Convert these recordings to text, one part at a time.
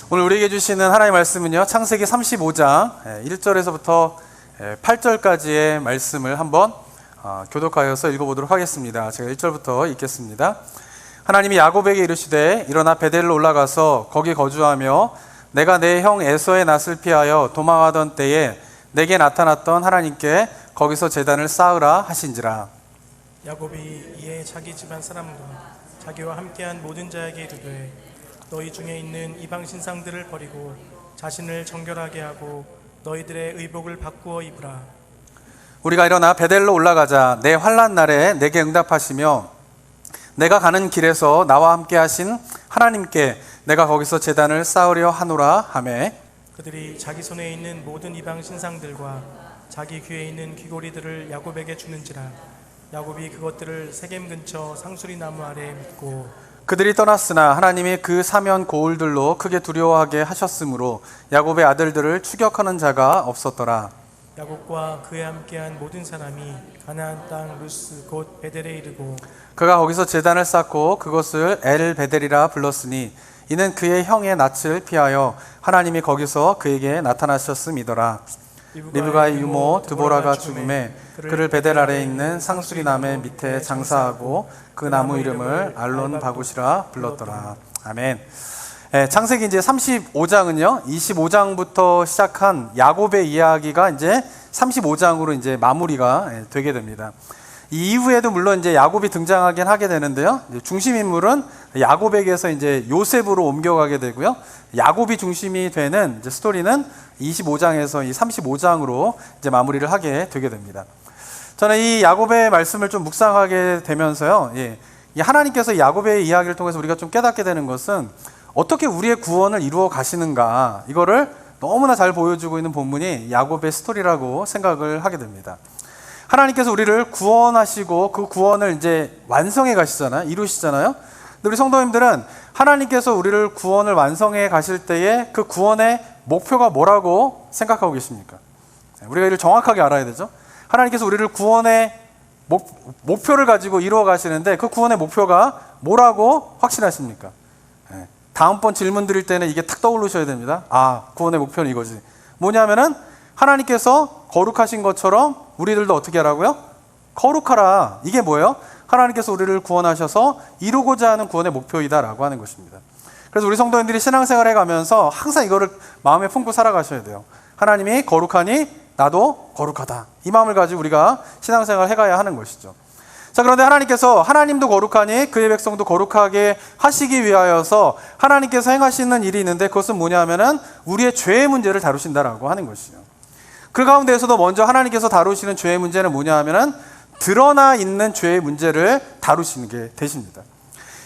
오늘 우리에게 주시는 하나님의 말씀은요, 창세기 35장 1절에서부터 8절까지의 말씀을 한번 교독하여서 읽어보도록 하겠습니다. 제가 1절부터 읽겠습니다. 하나님이 야곱에게 이르시되 일어나 베델로 올라가서 거기 거주하며 내가 내 형 에서의 낯을 피하여 도망하던 때에 내게 나타났던 하나님께 거기서 제단을 쌓으라 하신지라. 야곱이 이에 자기 집안 사람과 자기와 함께한 모든 자에게 이르되 너희 중에 있는 이방 신상들을 버리고 자신을 정결하게 하고 너희들의 의복을 바꾸어 입으라. 우리가 일어나 베델로 올라가자. 내 환난 날에 내게 응답하시며 내가 가는 길에서 나와 함께 하신 하나님께 내가 거기서 제단을 쌓으려 하노라 하매 그들이 자기 손에 있는 모든 이방 신상들과 자기 귀에 있는 귀고리들을 야곱에게 주는지라. 야곱이 그것들을 세겜 근처 상수리 나무 아래에 묻고 그들이 떠났으나 하나님이 그 사면 고울들로 크게 두려워하게 하셨으므로 야곱의 아들들을 추격하는 자가 없었더라. 야곱과 그에 함께한 모든 사람이 가나안 땅 루스 곧 베델에 이르고 그가 거기서 제단을 쌓고 그것을 엘 베델이라 불렀으니 이는 그의 형의 낯을 피하여 하나님이 거기서 그에게 나타나셨음이더라. 리브가의 유모 드보라가 죽음에 그를 베델 아래에 있는 상수리 나무 밑에 장사하고 그 나무 이름을 알론 바굿이라 불렀더라. 아멘. 창세기 이제 35장은요, 25장부터 시작한 야곱의 이야기가 이제 35장으로 이제 마무리가 되게 됩니다. 이 이후에도 물론 이제 야곱이 등장하긴 하게 되는데요, 중심 인물은 야곱에게서 이제 요셉으로 옮겨가게 되고요, 야곱이 중심이 되는 이제 스토리는 25장에서 이 35장으로 이제 마무리를 하게 되게 됩니다. 저는 이 야곱의 말씀을 좀 묵상하게 되면서요, 이 하나님께서 야곱의 이야기를 통해서 우리가 좀 깨닫게 되는 것은 어떻게 우리의 구원을 이루어 가시는가, 이거를 너무나 잘 보여주고 있는 본문이 야곱의 스토리라고 생각을 하게 됩니다. 하나님께서 우리를 구원하시고 그 구원을 이제 완성해 가시잖아요. 이루시잖아요. 근데 우리 성도님들은 하나님께서 우리를 구원을 완성해 가실 때에 그 구원의 목표가 뭐라고 생각하고 계십니까? 우리가 이를 정확하게 알아야 되죠. 하나님께서 우리를 구원의 목표를 가지고 이루어 가시는데 그 구원의 목표가 뭐라고 확신하십니까? 다음번 질문 드릴 때는 이게 탁 떠오르셔야 됩니다. 아, 구원의 목표는 이거지. 뭐냐면은 하나님께서 거룩하신 것처럼 우리들도 어떻게 하라고요? 거룩하라. 이게 뭐예요? 하나님께서 우리를 구원하셔서 이루고자 하는 구원의 목표이다라고 하는 것입니다. 그래서 우리 성도님들이 신앙생활 해가면서 항상 이거를 마음에 품고 살아가셔야 돼요. 하나님이 거룩하니 나도 거룩하다. 이 마음을 가지고 우리가 신앙생활 해가야 하는 것이죠. 자, 그런데 하나님께서 하나님도 거룩하니 그의 백성도 거룩하게 하시기 위하여서 하나님께서 행하시는 일이 있는데 그것은 뭐냐면은 우리의 죄의 문제를 다루신다라고 하는 것이죠. 그 가운데에서도 먼저 하나님께서 다루시는 죄의 문제는 뭐냐 하면은 드러나 있는 죄의 문제를 다루시는 게 되십니다.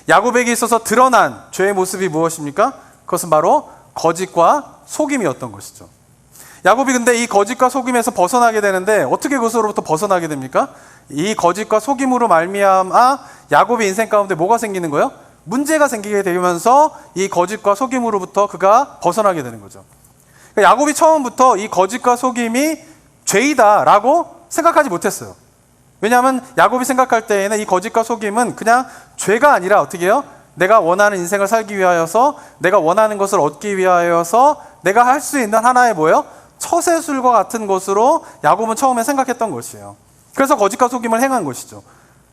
야곱에게 있어서 드러난 죄의 모습이 무엇입니까? 그것은 바로 거짓과 속임이었던 것이죠. 야곱이 근데 이 거짓과 속임에서 벗어나게 되는데 어떻게 그것으로부터 벗어나게 됩니까? 이 거짓과 속임으로 말미암아 야곱의 인생 가운데 뭐가 생기는 거예요? 문제가 생기게 되면서 이 거짓과 속임으로부터 그가 벗어나게 되는 거죠. 그러니까 야곱이 처음부터 이 거짓과 속임이 죄이다라고 생각하지 못했어요. 왜냐하면 야곱이 생각할 때에는 이 거짓과 속임은 그냥 죄가 아니라 어떻게 해요? 내가 원하는 인생을 살기 위하여서, 내가 원하는 것을 얻기 위하여서 내가 할 수 있는 하나의 뭐예요? 처세술과 같은 것으로 야곱은 처음에 생각했던 것이에요. 그래서 거짓과 속임을 행한 것이죠.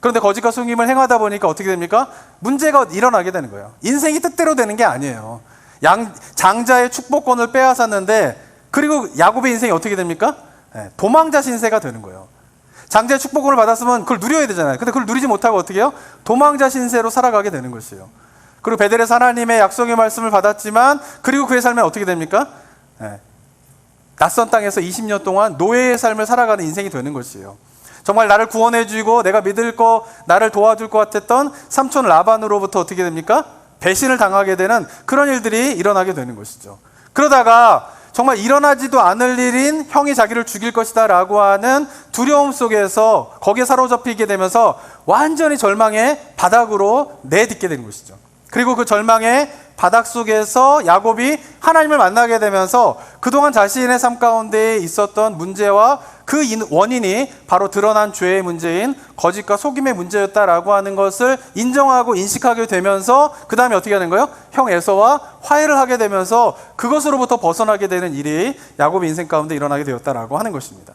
그런데 거짓과 속임을 행하다 보니까 어떻게 됩니까? 문제가 일어나게 되는 거예요. 인생이 뜻대로 되는 게 아니에요. 장자의 축복권을 빼앗았는데, 그리고 야곱의 인생이 어떻게 됩니까? 도망자 신세가 되는 거예요. 장자의 축복권을 받았으면 그걸 누려야 되잖아요. 근데 그걸 누리지 못하고 어떻게 해요? 도망자 신세로 살아가게 되는 것이에요. 그리고 베델에서 하나님의 약속의 말씀을 받았지만, 그리고 그의 삶은 어떻게 됩니까? 낯선 땅에서 20년 동안 노예의 삶을 살아가는 인생이 되는 것이에요. 정말 나를 구원해주고 내가 믿을 거, 나를 도와줄 것 같았던 삼촌 라반으로부터 어떻게 됩니까? 배신을 당하게 되는 그런 일들이 일어나게 되는 것이죠. 그러다가 정말 일어나지도 않을 일인 형이 자기를 죽일 것이다 라고 하는 두려움 속에서 거기에 사로잡히게 되면서 완전히 절망의 바닥으로 내딛게 되는 것이죠. 그리고 그 절망의 바닥 속에서 야곱이 하나님을 만나게 되면서 그동안 자신의 삶 가운데 있었던 문제와 그 원인이 바로 드러난 죄의 문제인 거짓과 속임의 문제였다라고 하는 것을 인정하고 인식하게 되면서 그 다음에 어떻게 하는 거예요? 형 에서와 화해를 하게 되면서 그것으로부터 벗어나게 되는 일이 야곱의 인생 가운데 일어나게 되었다라고 하는 것입니다.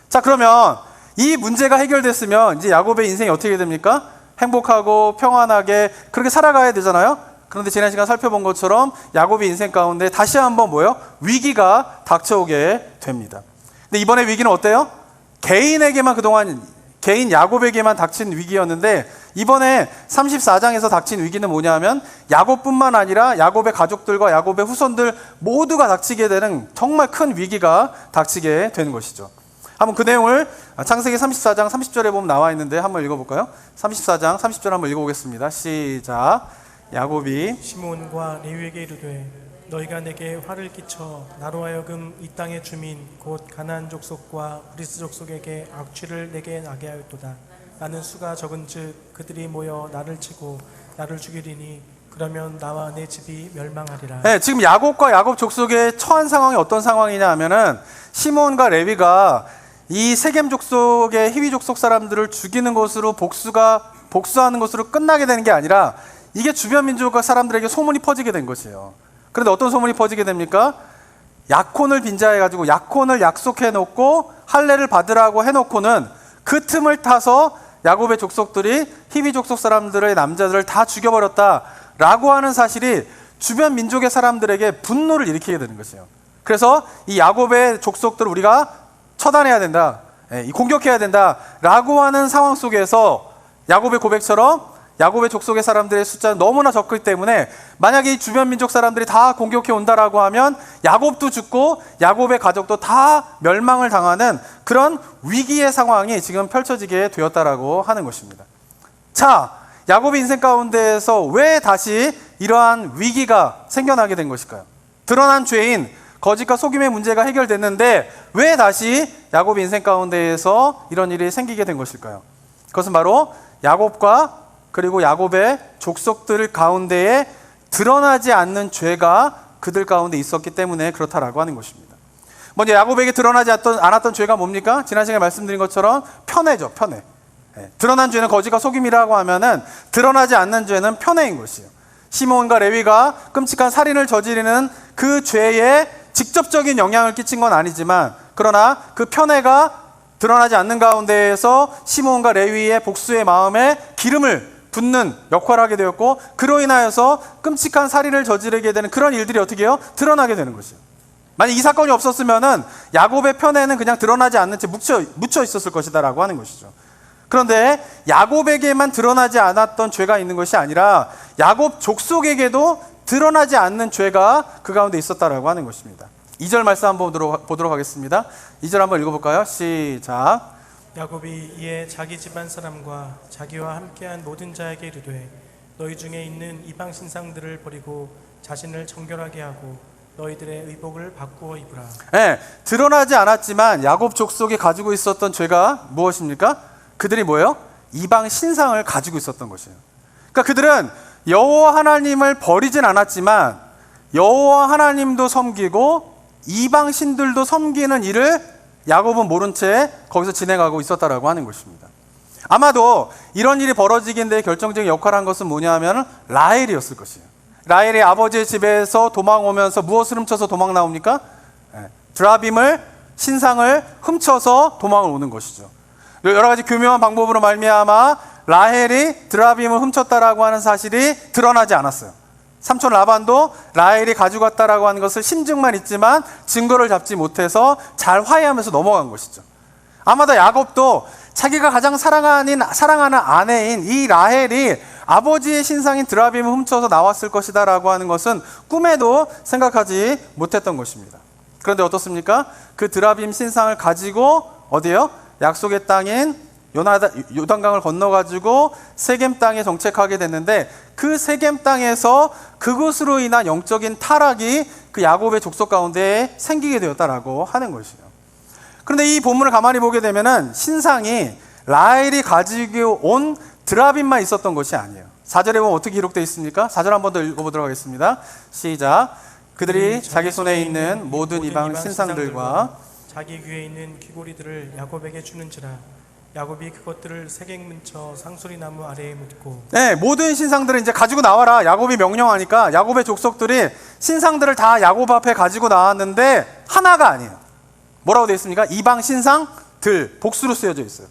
자, 그러면 이 문제가 해결됐으면 이제 야곱의 인생이 어떻게 됩니까? 행복하고 평안하게 그렇게 살아가야 되잖아요. 그런데 지난 시간 살펴본 것처럼 야곱의 인생 가운데 다시 한번 뭐예요? 위기가 닥쳐오게 됩니다. 근데 이번에 위기는 어때요? 개인에게만 그동안 개인 야곱에게만 닥친 위기였는데 이번에 34장에서 닥친 위기는 뭐냐면 야곱뿐만 아니라 야곱의 가족들과 야곱의 후손들 모두가 닥치게 되는 정말 큰 위기가 닥치게 되는 것이죠. 한번 그 내용을 창세기 34장 30절에 보면 나와 있는데 한번 읽어볼까요? 34장 30절 한번 읽어보겠습니다. 시작. 야곱이 시므온과 레위에게 이르되 너희가 내게 화를 끼쳐 나로 하여금 이 땅의 주민 곧 가나안 족속과 브리스 족속에게 악취를 내게 나게 하였도다. 나는 수가 적은즉 그들이 모여 나를 치고 나를 죽이리니 그러면 나와 내 집이 멸망하리라. 네, 지금 야곱과 야곱 족속의 처한 상황이 어떤 상황이냐 하면은 시므온과 레위가 이 세겜 족속의 히위 족속 사람들을 죽이는 것으로 복수하는 것으로 끝나게 되는 게 아니라 이게 주변 민족과 사람들에게 소문이 퍼지게 된 것이에요. 그런데 어떤 소문이 퍼지게 됩니까? 약혼을 빈자해가지고 약혼을 약속해 놓고 할례를 받으라고 해놓고는 그 틈을 타서 야곱의 족속들이 히위 족속 사람들의 남자들을 다 죽여버렸다라고 하는 사실이 주변 민족의 사람들에게 분노를 일으키게 되는 것이에요. 그래서 이 야곱의 족속들을 우리가 처단해야 된다, 공격해야 된다라고 하는 상황 속에서 야곱의 고백처럼 야곱의 족속의 사람들의 숫자는 너무나 적기 때문에 만약에 이 주변 민족 사람들이 다 공격해 온다라고 하면 야곱도 죽고 야곱의 가족도 다 멸망을 당하는 그런 위기의 상황이 지금 펼쳐지게 되었다라고 하는 것입니다. 자, 야곱의 인생 가운데에서 왜 다시 이러한 위기가 생겨나게 된 것일까요? 드러난 죄인 거짓과 속임의 문제가 해결됐는데 왜 다시 야곱의 인생 가운데에서 이런 일이 생기게 된 것일까요? 그것은 바로 야곱과 그리고 야곱의 족속들 가운데에 드러나지 않는 죄가 그들 가운데 있었기 때문에 그렇다라고 하는 것입니다. 먼저 야곱에게 드러나지 않았던 죄가 뭡니까? 지난 시간에 말씀드린 것처럼 편애죠, 편애. 드러난 죄는 거짓과 속임이라고 하면은 드러나지 않는 죄는 편애인 것이에요. 시므온과 레위가 끔찍한 살인을 저지르는 그 죄에 직접적인 영향을 끼친 건 아니지만 그러나 그 편애가 드러나지 않는 가운데에서 시므온과 레위의 복수의 마음에 기름을 붓는 역할을 하게 되었고 그로 인하여서 끔찍한 살인을 저지르게 되는 그런 일들이 어떻게 해요? 드러나게 되는 것이에요. 만약 이 사건이 없었으면은 야곱의 편애는 그냥 드러나지 않는 채 묻혀 있었을 것이다 라고 하는 것이죠. 그런데 야곱에게만 드러나지 않았던 죄가 있는 것이 아니라 야곱 족속에게도 드러나지 않는 죄가 그 가운데 있었다라고 하는 것입니다. 2절 말씀 한번 보도록 하겠습니다. 2절 한번 읽어볼까요? 시작. 야곱이 이에 자기 집안 사람과 자기와 함께한 모든 자에게 이르되 너희 중에 있는 이방 신상들을 버리고 자신을 정결하게 하고 너희들의 의복을 바꾸어 입으라. 네, 드러나지 않았지만 야곱 족속이 가지고 있었던 죄가 무엇입니까? 그들이 뭐예요? 이방 신상을 가지고 있었던 것이에요. 그러니까 그들은 여호와 하나님을 버리진 않았지만 여호와 하나님도 섬기고 이방 신들도 섬기는 일을 야곱은 모른 채 거기서 진행하고 있었다라고 하는 것입니다. 아마도 이런 일이 벌어지긴 데 결정적인 역할을 한 것은 뭐냐 하면 라헬이었을 것이에요. 라헬이 아버지의 집에서 도망오면서 무엇을 훔쳐서 도망 나옵니까? 드라빔을 신상을 훔쳐서 도망을 오는 것이죠. 여러 가지 교묘한 방법으로 말미암아 라헬이 드라빔을 훔쳤다라고 하는 사실이 드러나지 않았어요. 삼촌 라반도 라헬이 가지고 갔다라고 하는 것을 심증만 있지만 증거를 잡지 못해서 잘 화해하면서 넘어간 것이죠. 아마도 야곱도 자기가 가장 사랑하는 아내인 이 라헬이 아버지의 신상인 드라빔을 훔쳐서 나왔을 것이다 라고 하는 것은 꿈에도 생각하지 못했던 것입니다. 그런데 어떻습니까? 그 드라빔 신상을 가지고 어디요? 약속의 땅인 요단강을 건너가지고 세겜 땅에 정착하게 됐는데 그 세겜 땅에서 그것으로 인한 영적인 타락이 그 야곱의 족속 가운데 생기게 되었다라고 하는 것이에요. 그런데 이 본문을 가만히 보게 되면은 신상이 라헬이 가지고 온 드라빔만 있었던 것이 아니에요. 4절에 보면 어떻게 기록되어 있습니까? 4절 한 번 더 읽어보도록 하겠습니다. 시작. 그들이 자기 손에 있는 모든 이방 신상들과 자기 귀에 있는 귀고리들을 야곱에게 주는지라. 야곱이 그것들을 세갱 뭉쳐 상수리 나무 아래에 묻고. 네, 모든 신상들을 이제 가지고 나와라. 야곱이 명령하니까 야곱의 족속들이 신상들을 다 야곱 앞에 가지고 나왔는데 하나가 아니에요. 뭐라고 되어 있습니까? 이방 신상들, 복수로 쓰여져 있어요.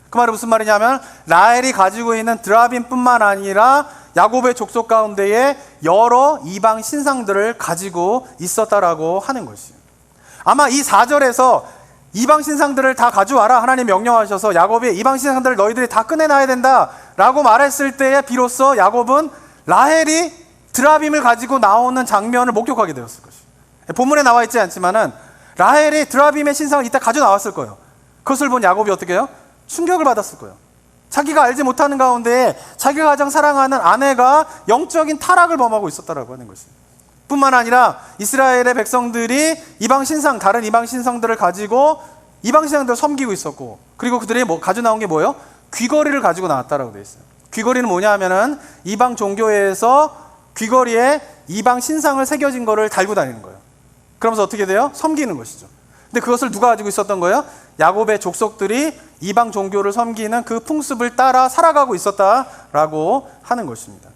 그 말이 무슨 말이냐면 라헬이 가지고 있는 드라빔뿐만 아니라 야곱의 족속 가운데에 여러 이방 신상들을 가지고 있었다라고 하는 것이에요. 아마 이 4절에서 이방 신상들을 다 가져와라 하나님 명령하셔서 야곱이 이방 신상들을 너희들이 다 꺼내놔야 된다라고 말했을 때에 비로소 야곱은 라헬이 드라빔을 가지고 나오는 장면을 목격하게 되었을 것이에요. 본문에 나와 있지 않지만은 라헬이 드라빔의 신상을 이때 가져 나왔을 거예요. 그것을 본 야곱이 어떻게 해요? 충격을 받았을 거예요. 자기가 알지 못하는 가운데 자기가 가장 사랑하는 아내가 영적인 타락을 범하고 있었다라고 하는 것이에요. 뿐만 아니라 이스라엘의 백성들이 이방 신상, 다른 이방 신상들을 가지고 이방 신상들을 섬기고 있었고, 그리고 그들이 가지고 나온 게 뭐예요? 귀걸이를 가지고 나왔다라고 되어 있어요. 귀걸이는 뭐냐 하면은 이방 종교에서 귀걸이에 이방 신상을 새겨진 거를 달고 다니는 거예요. 그러면서 어떻게 돼요? 섬기는 것이죠. 근데 그것을 누가 가지고 있었던 거예요? 야곱의 족속들이 이방 종교를 섬기는 그 풍습을 따라 살아가고 있었다라고 하는 것입니다.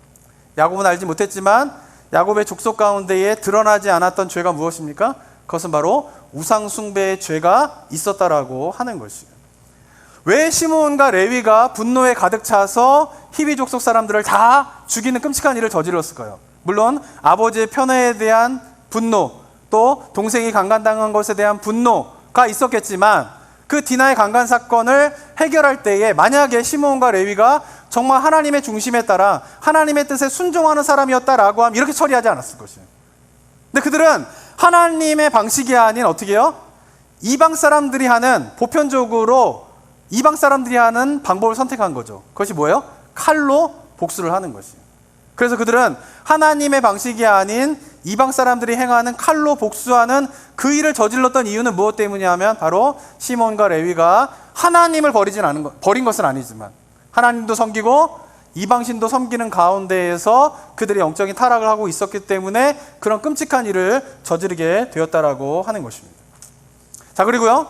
야곱은 알지 못했지만 야곱의 족속 가운데에 드러나지 않았던 죄가 무엇입니까? 그것은 바로 우상 숭배의 죄가 있었다라고 하는 것이에요. 왜 시므온과 레위가 분노에 가득 차서 히위 족속 사람들을 다 죽이는 끔찍한 일을 저질렀을까요? 물론 아버지의 편애에 대한 분노, 또 동생이 강간당한 것에 대한 분노가 있었겠지만 그 디나의 강간 사건을 해결할 때에 만약에 시므온과 레위가 정말 하나님의 중심에 따라 하나님의 뜻에 순종하는 사람이었다라고 하면 이렇게 처리하지 않았을 것이에요. 근데 그들은 하나님의 방식이 아닌 어떻게 해요? 이방 사람들이 하는, 보편적으로 이방 사람들이 하는 방법을 선택한 거죠. 그것이 뭐예요? 칼로 복수를 하는 것이에요. 그래서 그들은 하나님의 방식이 아닌 이방 사람들이 행하는 칼로 복수하는 그 일을 저질렀던 이유는 무엇 때문이냐면 바로 시몬과 레위가 하나님을 버린 것은 아니지만 하나님도 섬기고 이방신도 섬기는 가운데에서 그들이 영적인 타락을 하고 있었기 때문에 그런 끔찍한 일을 저지르게 되었다라고 하는 것입니다. 자, 그리고요,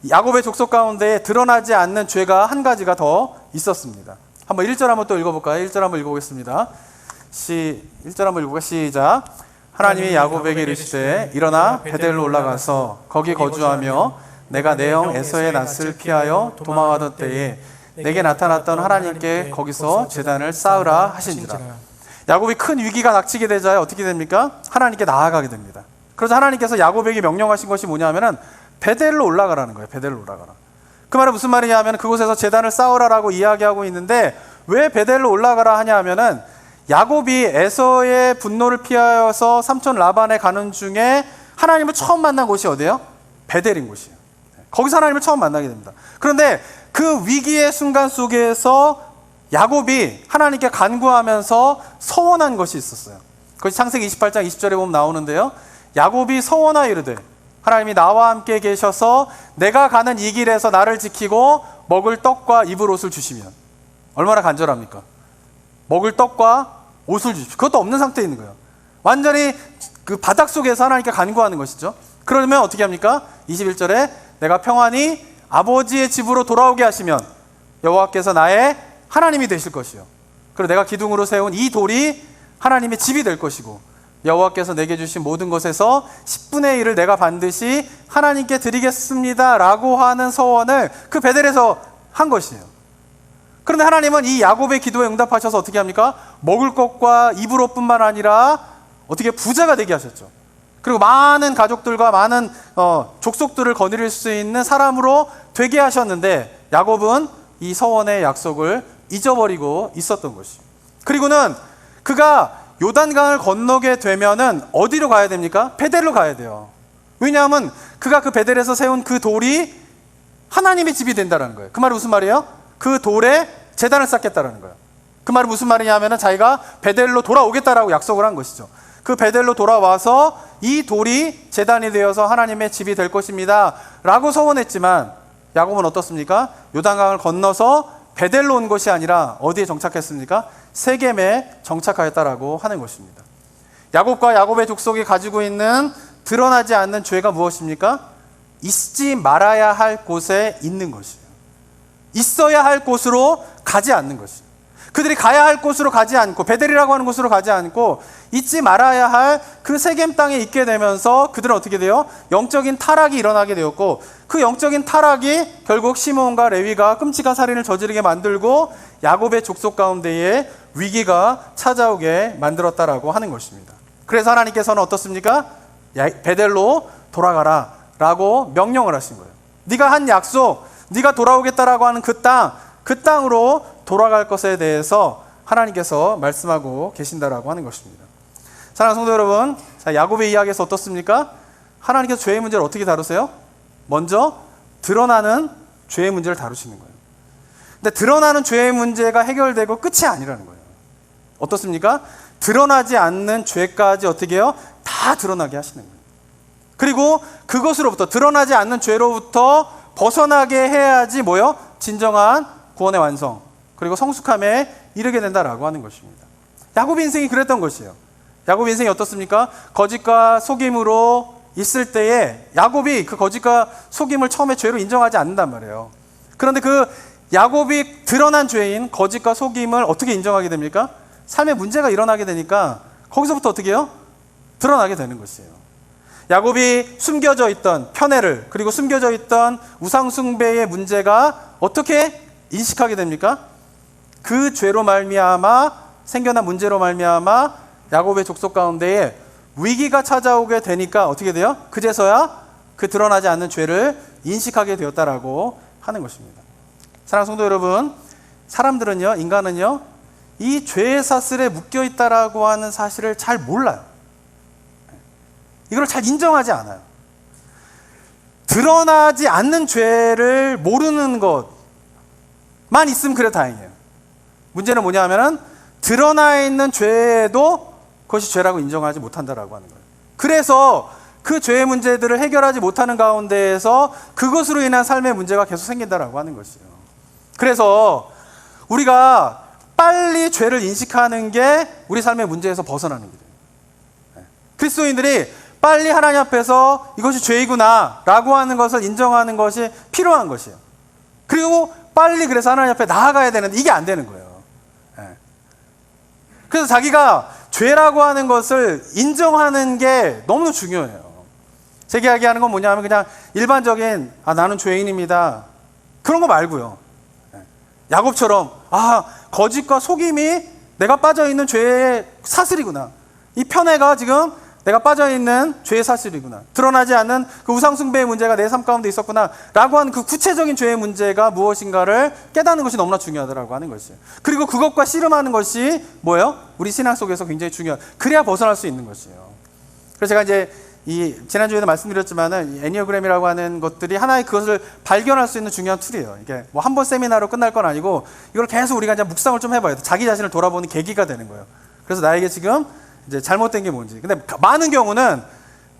야곱의 족속 가운데 드러나지 않는 죄가 한 가지가 더 있었습니다. 한번 1절 한번 또 읽어볼까요? 1절 한번 읽어보겠습니다. 1절 한번 읽어볼까요? 시작. 하나님이 야곱에게 이르시되 일어나 베델로 올라가서 거기 거주하며 내가 내 형 에서의 낯을 피하여 도망하던 때에 내게 나타났던 하나님께 거기서 제단을 쌓으라 하신지라. 야곱이 큰 위기가 닥치게 되자 어떻게 됩니까? 하나님께 나아가게 됩니다. 그래서 하나님께서 야곱에게 명령하신 것이 뭐냐면은 베델로 올라가라는 거예요. 베델로 올라가라. 그 말은 무슨 말이냐면 그곳에서 제단을 쌓으라라고 이야기하고 있는데 왜 베델로 올라가라 하냐 하면은 야곱이 에서의 분노를 피하여서 삼촌 라반에 가는 중에 하나님을 처음 만난 곳이 어디예요? 베델인 곳이에요. 거기서 하나님을 처음 만나게 됩니다. 그런데 그 위기의 순간 속에서 야곱이 하나님께 간구하면서 서원한 것이 있었어요. 그것이 창세기 28장 20절에 보면 나오는데요. 야곱이 서원하여 이르되 하나님이 나와 함께 계셔서 내가 가는 이 길에서 나를 지키고 먹을 떡과 입을 옷을 주시면. 얼마나 간절합니까? 먹을 떡과 옷을 주십시오. 그것도 없는 상태에 있는 거예요. 완전히 그 바닥 속에서 하나님께 간구하는 것이죠. 그러면 어떻게 합니까? 21절에 내가 평안히 아버지의 집으로 돌아오게 하시면 여호와께서 나의 하나님이 되실 것이요. 그리고 내가 기둥으로 세운 이 돌이 하나님의 집이 될 것이고 여호와께서 내게 주신 모든 것에서 10분의 1을 내가 반드시 하나님께 드리겠습니다 라고 하는 서원을 그 베델에서 한 것이에요. 그런데 하나님은 이 야곱의 기도에 응답하셔서 어떻게 합니까? 먹을 것과 입을 옷뿐만 아니라 어떻게 부자가 되게 하셨죠. 그리고 많은 가족들과 많은 족속들을 거느릴 수 있는 사람으로 되게 하셨는데 야곱은 이 서원의 약속을 잊어버리고 있었던 것이죠. 그리고는 그가 요단강을 건너게 되면은 어디로 가야 됩니까? 베델로 가야 돼요. 왜냐하면 그가 그 베델에서 세운 그 돌이 하나님의 집이 된다는 거예요. 그 말이 무슨 말이에요? 그 돌에 제단을 쌓겠다라는 거예요. 그 말은 무슨 말이냐면은 자기가 베델로 돌아오겠다라고 약속을 한 것이죠. 그 베델로 돌아와서 이 돌이 제단이 되어서 하나님의 집이 될 것입니다 라고 서원했지만 야곱은 어떻습니까? 요단강을 건너서 베델로 온 것이 아니라 어디에 정착했습니까? 세겜에 정착하였다라고 하는 것입니다. 야곱과 야곱의 족속이 가지고 있는 드러나지 않는 죄가 무엇입니까? 있지 말아야 할 곳에 있는 것이에요. 있어야 할 곳으로 가지 않는 것이에요. 그들이 가야 할 곳으로 가지 않고 베델이라고 하는 곳으로 가지 않고 잊지 말아야 할 그 세겜 땅에 있게 되면서 그들은 어떻게 돼요? 영적인 타락이 일어나게 되었고, 그 영적인 타락이 결국 시므온과 레위가 끔찍한 살인을 저지르게 만들고 야곱의 족속 가운데에 위기가 찾아오게 만들었다라고 하는 것입니다. 그래서 하나님께서는 어떻습니까? 베델로 돌아가라 라고 명령을 하신 거예요. 네가 한 약속, 네가 돌아오겠다라고 하는 그 땅으로 돌아갈 것에 대해서 하나님께서 말씀하고 계신다라고 하는 것입니다. 사랑하는 성도 여러분, 자, 야곱의 이야기에서 어떻습니까? 하나님께서 죄의 문제를 어떻게 다루세요? 먼저 드러나는 죄의 문제를 다루시는 거예요. 근데 드러나는 죄의 문제가 해결되고 끝이 아니라는 거예요. 어떻습니까? 드러나지 않는 죄까지 어떻게 해요? 다 드러나게 하시는 거예요. 그리고 그것으로부터, 드러나지 않는 죄로부터 벗어나게 해야지 뭐요? 진정한 구원의 완성, 그리고 성숙함에 이르게 된다라고 하는 것입니다. 야곱의 인생이 그랬던 것이에요. 야곱의 인생이 어떻습니까? 거짓과 속임으로 있을 때에 야곱이 그 거짓과 속임을 처음에 죄로 인정하지 않는단 말이에요. 그런데 그 야곱이 드러난 죄인 거짓과 속임을 어떻게 인정하게 됩니까? 삶에 문제가 일어나게 되니까 거기서부터 어떻게 해요? 드러나게 되는 것이에요. 야곱이 숨겨져 있던 편애를, 그리고 숨겨져 있던 우상숭배의 문제가 어떻게 인식하게 됩니까? 그 죄로 말미암아 생겨난 문제로 말미암아 야곱의 족속 가운데에 위기가 찾아오게 되니까 어떻게 돼요? 그제서야 그 드러나지 않는 죄를 인식하게 되었다라고 하는 것입니다. 사랑하는 성도 여러분, 사람들은요, 인간은요, 이 죄의 사슬에 묶여 있다라고 하는 사실을 잘 몰라요. 이걸 잘 인정하지 않아요. 드러나지 않는 죄를 모르는 것만 있으면 그래 다행이에요. 문제는 뭐냐 하면은 드러나 있는 죄도 그것이 죄라고 인정하지 못한다라고 하는 거예요. 그래서 그 죄의 문제들을 해결하지 못하는 가운데에서 그것으로 인한 삶의 문제가 계속 생긴다라고 하는 것이에요. 그래서 우리가 빨리 죄를 인식하는 게 우리 삶의 문제에서 벗어나는 길이에요. 그리스도인들이 빨리 하나님 앞에서 이것이 죄이구나 라고 하는 것을 인정하는 것이 필요한 것이에요. 그리고 빨리 그래서 하나님 앞에 나아가야 되는데 이게 안 되는 거예요. 그래서 자기가 죄라고 하는 것을 인정하는 게 너무 중요해요. 제가 이야기하는 건 뭐냐면 그냥 일반적인 나는 죄인입니다, 그런 거 말고요. 야곱처럼 거짓과 속임이 내가 빠져있는 죄의 사슬이구나, 이 편애가 지금 내가 빠져있는 죄의 사실이구나, 드러나지 않는 그 우상숭배의 문제가 내 삶 가운데 있었구나 라고 하는 그 구체적인 죄의 문제가 무엇인가를 깨닫는 것이 너무나 중요하다고 하는 것이에요. 그리고 그것과 씨름하는 것이 뭐예요? 우리 신앙 속에서 굉장히 중요해요. 그래야 벗어날 수 있는 것이에요. 그래서 제가 이제 지난주에도 말씀드렸지만은 애니어그램이라고 하는 것들이 하나의 그것을 발견할 수 있는 중요한 툴이에요. 이게 뭐 한 번 세미나로 끝날 건 아니고 이걸 계속 우리가 이제 묵상을 좀 해봐야 돼. 자기 자신을 돌아보는 계기가 되는 거예요. 그래서 나에게 지금 이제 잘못된 게 뭔지. 근데 많은 경우는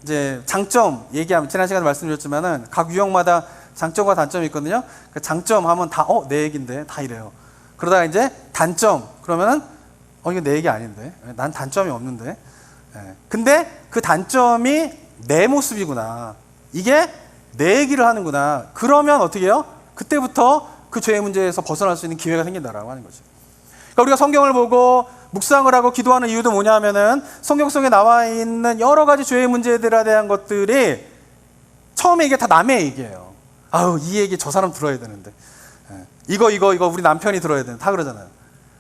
이제 장점 얘기하면, 지난 시간에 말씀드렸지만은 각 유형마다 장점과 단점이 있거든요. 그 장점 하면 다 내 얘기인데 다 이래요. 그러다가 이제 단점 그러면은 이거 내 얘기 아닌데, 난 단점이 없는데. 근데 그 단점이 내 모습이구나, 이게 내 얘기를 하는구나, 그러면 어떻게 해요? 그때부터 그 죄의 문제에서 벗어날 수 있는 기회가 생긴다라고 하는 거죠. 그러니까 우리가 성경을 보고 묵상을 하고 기도하는 이유도 뭐냐 하면은 성경 속에 나와 있는 여러 가지 죄의 문제들에 대한 것들이 처음에 이게 다 남의 얘기예요. 이 얘기 저 사람 들어야 되는데, 이거 우리 남편이 들어야 되는데, 다 그러잖아요.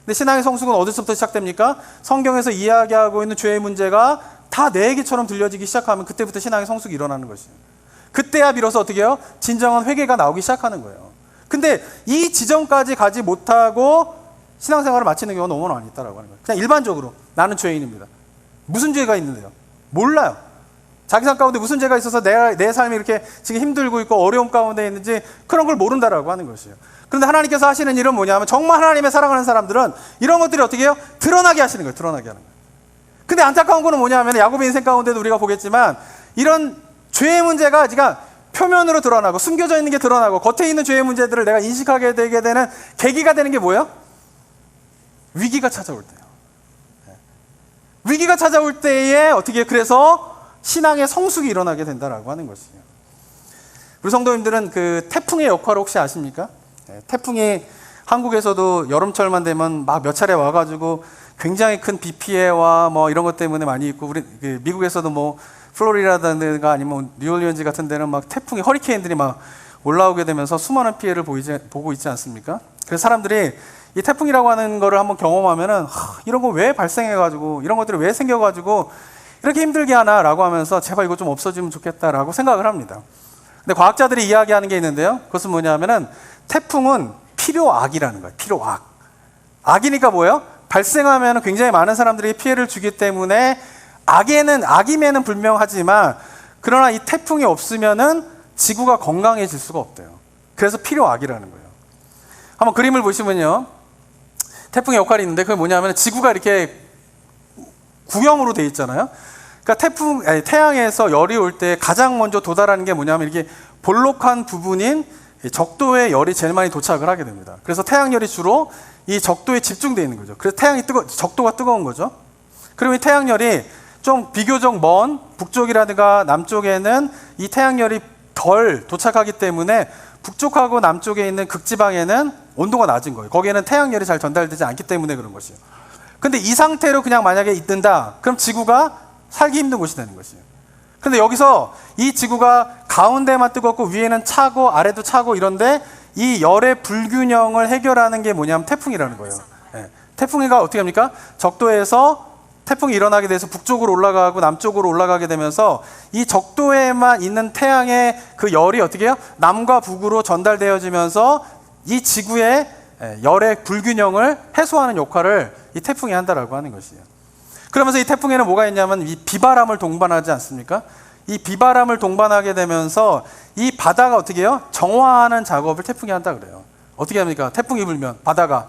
근데 신앙의 성숙은 어디서부터 시작됩니까? 성경에서 이야기하고 있는 죄의 문제가 다 내 얘기처럼 들려지기 시작하면 그때부터 신앙의 성숙이 일어나는 것이에요. 그때야 비로소 어떻게 해요? 진정한 회개가 나오기 시작하는 거예요. 근데 이 지점까지 가지 못하고 신앙생활을 마치는 경우가 너무 많이 있다고 하는 거예요. 그냥 일반적으로 나는 죄인입니다. 무슨 죄가 있는데요? 몰라요. 자기 삶 가운데 무슨 죄가 있어서 내 삶이 이렇게 지금 힘들고 있고 어려움 가운데 있는지 그런 걸 모른다라고 하는 것이에요. 그런데 하나님께서 하시는 일은 뭐냐면 정말 하나님의 사랑하는 사람들은 이런 것들이 어떻게 해요? 드러나게 하시는 거예요. 드러나게 하는 거예요. 근데 안타까운 거는 뭐냐면 야곱의 인생 가운데도 우리가 보겠지만 이런 죄의 문제가 지금 표면으로 드러나고 숨겨져 있는 게 드러나고 겉에 있는 죄의 문제들을 내가 인식하게 되게 되는 계기가 되는 게 뭐예요? 위기가 찾아올 때요. 위기가 찾아올 때에 어떻게 그래서 신앙의 성숙이 일어나게 된다라고 하는 것이에요. 우리 성도님들은 그 태풍의 역할을 혹시 아십니까? 태풍이 한국에서도 여름철만 되면 막 몇 차례 와가지고 굉장히 큰 비 피해와 뭐 이런 것 때문에 많이 있고, 우리 미국에서도 뭐 플로리다든가 아니면 뉴올리언즈 같은 데는 막 태풍이 허리케인들이 막 올라오게 되면서 수많은 피해를 보고 있지 않습니까? 그래서 사람들이 이 태풍이라고 하는 거를 한번 경험하면은 이런 거 왜 발생해가지고 이런 것들이 왜 생겨가지고 이렇게 힘들게 하나라고 하면서 제발 이거 좀 없어지면 좋겠다라고 생각을 합니다. 근데 과학자들이 이야기하는 게 있는데요. 그것은 뭐냐면은 태풍은 필요악이라는 거예요. 필요악. 악이니까 뭐예요? 발생하면 굉장히 많은 사람들이 피해를 주기 때문에 악임에는 불명하지만, 그러나 이 태풍이 없으면은 지구가 건강해질 수가 없대요. 그래서 필요악이라는 거예요. 한번 그림을 보시면요, 태풍의 역할이 있는데 그게 뭐냐면 지구가 이렇게 구형으로 돼 있잖아요. 그러니까 태양에서 열이 올 때 가장 먼저 도달하는 게 뭐냐면 이렇게 볼록한 부분인 적도에 열이 제일 많이 도착을 하게 됩니다. 그래서 태양열이 주로 이 적도에 집중되어 있는 거죠. 그래서 적도가 뜨거운 거죠. 그리고 이 태양열이 좀 비교적 먼 북쪽이라든가 남쪽에는 이 태양열이 덜 도착하기 때문에 북쪽하고 남쪽에 있는 극지방에는 온도가 낮은 거예요. 거기에는 태양열이 잘 전달되지 않기 때문에 그런 것이에요. 근데 이 상태로 그냥 만약에 있는다, 그럼 지구가 살기 힘든 곳이 되는 것이에요. 근데 여기서 이 지구가 가운데만 뜨겁고 위에는 차고 아래도 차고 이런데 이 열의 불균형을 해결하는 게 뭐냐면 태풍이라는 거예요. 태풍이가 어떻게 합니까? 적도에서 태풍이 일어나게 돼서 북쪽으로 올라가고 남쪽으로 올라가게 되면서 이 적도에만 있는 태양의 그 열이 어떻게 해요? 남과 북으로 전달되어지면서 이 지구의 열의 불균형을 해소하는 역할을 이 태풍이 한다라고 하는 것이에요. 그러면서 이 태풍에는 뭐가 있냐면 이 비바람을 동반하지 않습니까? 이 비바람을 동반하게 되면서 이 바다가 어떻게 해요? 정화하는 작업을 태풍이 한다 그래요. 어떻게 합니까? 태풍이 불면 바다가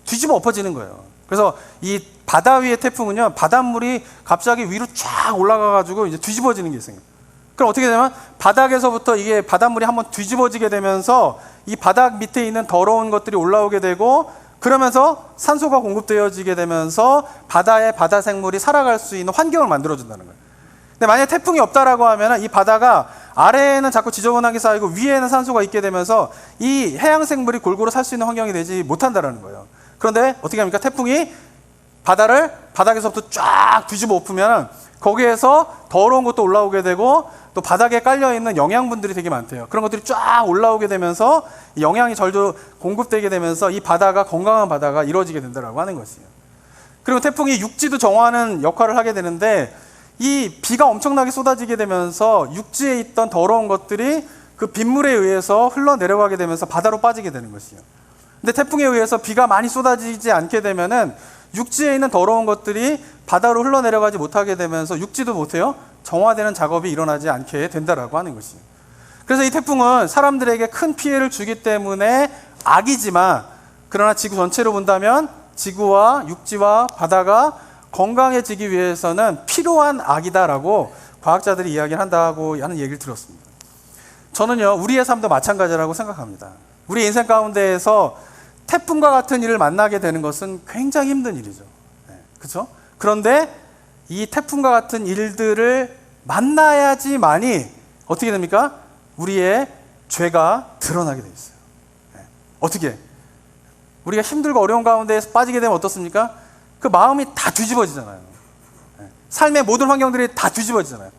뒤집어 엎어지는 거예요. 그래서 이 바다 위의 태풍은요, 바닷물이 갑자기 위로 쫙 올라가가지고 이제 뒤집어지는 게 있어요. 그럼 어떻게 되냐면 바닥에서부터 이게 바닷물이 한번 뒤집어지게 되면서 이 바닥 밑에 있는 더러운 것들이 올라오게 되고, 그러면서 산소가 공급되어지게 되면서 바다의 바다 생물이 살아갈 수 있는 환경을 만들어준다는 거예요. 근데 만약에 태풍이 없다라고 하면 이 바다가 아래에는 자꾸 지저분하게 쌓이고 위에는 산소가 있게 되면서 이 해양 생물이 골고루 살 수 있는 환경이 되지 못한다는 거예요. 그런데 어떻게 합니까? 태풍이 바다를 바닥에서부터 쫙 뒤집어 엎으면 거기에서 더러운 것도 올라오게 되고 또 바닥에 깔려있는 영양분들이 되게 많대요. 그런 것들이 쫙 올라오게 되면서 영양이 절도 공급되게 되면서 이 바다가 건강한 바다가 이루어지게 된다고 하는 것이에요. 그리고 태풍이 육지도 정화하는 역할을 하게 되는데, 이 비가 엄청나게 쏟아지게 되면서 육지에 있던 더러운 것들이 그 빗물에 의해서 흘러내려가게 되면서 바다로 빠지게 되는 것이에요. 근데 태풍에 의해서 비가 많이 쏟아지지 않게 되면은 육지에 있는 더러운 것들이 바다로 흘러내려가지 못하게 되면서 육지도 못해요. 정화되는 작업이 일어나지 않게 된다라고 하는 것이에요. 그래서 이 태풍은 사람들에게 큰 피해를 주기 때문에 악이지만, 그러나 지구 전체로 본다면 지구와 육지와 바다가 건강해지기 위해서는 필요한 악이다라고 과학자들이 이야기를 한다고 하는 얘기를 들었습니다. 저는요, 우리의 삶도 마찬가지라고 생각합니다. 우리 인생 가운데에서 태풍과 같은 일을 만나게 되는 것은 굉장히 힘든 일이죠. 그렇죠? 그런데 이 태풍과 같은 일들을 만나야지만이 어떻게 됩니까? 우리의 죄가 드러나게 돼 있어요. 어떻게? 우리가 힘들고 어려운 가운데에서 빠지게 되면 어떻습니까? 그 마음이 다 뒤집어지잖아요. 삶의 모든 환경들이 다 뒤집어지잖아요.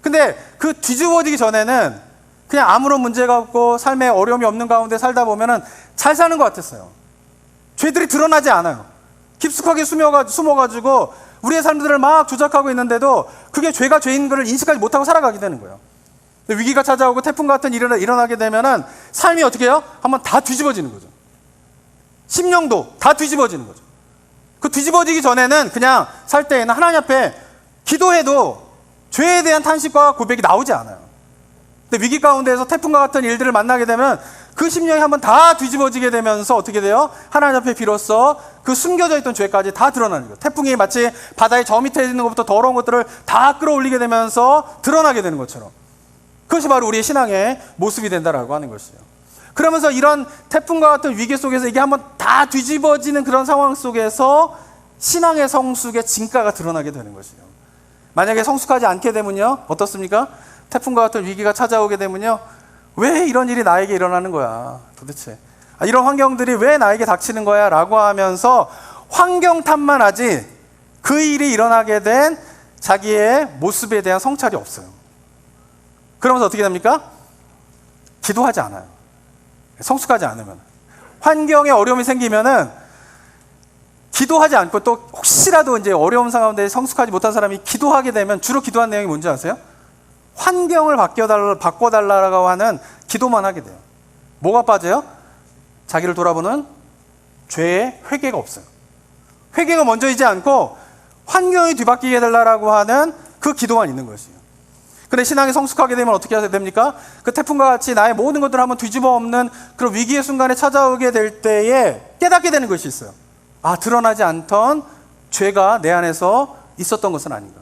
근데 그 뒤집어지기 전에는 그냥 아무런 문제가 없고 삶에 어려움이 없는 가운데 살다 보면은 잘 사는 것 같았어요. 죄들이 드러나지 않아요. 깊숙하게 숨어가지고 우리의 삶들을 막 조작하고 있는데도 그게 죄가 죄인 것을 인식하지 못하고 살아가게 되는 거예요. 근데 위기가 찾아오고 태풍 같은 일이 일어나게 되면은 삶이 어떻게 해요? 한번 다 뒤집어지는 거죠. 심령도 다 뒤집어지는 거죠. 그 뒤집어지기 전에는 그냥 살 때에는 하나님 앞에 기도해도 죄에 대한 탄식과 고백이 나오지 않아요. 근데 위기 가운데에서 태풍과 같은 일들을 만나게 되면 그 심령이 한번 다 뒤집어지게 되면서 어떻게 돼요? 하나님 앞에 비로소 그 숨겨져 있던 죄까지 다 드러나는 거예요. 태풍이 마치 바다의 저 밑에 있는 것부터 더러운 것들을 다 끌어올리게 되면서 드러나게 되는 것처럼, 그것이 바로 우리의 신앙의 모습이 된다라고 하는 것이에요. 그러면서 이런 태풍과 같은 위기 속에서 이게 한번 다 뒤집어지는 그런 상황 속에서 신앙의 성숙의 진가가 드러나게 되는 것이에요. 만약에 성숙하지 않게 되면요, 어떻습니까? 태풍과 같은 위기가 찾아오게 되면요, 왜 이런 일이 나에게 일어나는 거야 도대체, 이런 환경들이 왜 나에게 닥치는 거야 라고 하면서 환경 탓만 하지 그 일이 일어나게 된 자기의 모습에 대한 성찰이 없어요. 그러면서 어떻게 됩니까? 기도하지 않아요. 성숙하지 않으면. 환경에 어려움이 생기면은 기도하지 않고, 또 혹시라도 이제 어려움 상황인데 성숙하지 못한 사람이 기도하게 되면 주로 기도한 내용이 뭔지 아세요? 환경을 바꿔달라고 하는 기도만 하게 돼요. 뭐가 빠져요? 자기를 돌아보는 죄의 회개가 없어요. 회개가 먼저이지 않고 환경이 뒤바뀌게 해달라고 하는 그 기도만 있는 것이에요. 근데 신앙이 성숙하게 되면 어떻게 해야 됩니까? 그 태풍과 같이 나의 모든 것들을 한번 뒤집어 엎는 그런 위기의 순간에 찾아오게 될 때에 깨닫게 되는 것이 있어요. 드러나지 않던 죄가 내 안에서 있었던 것은 아닌가.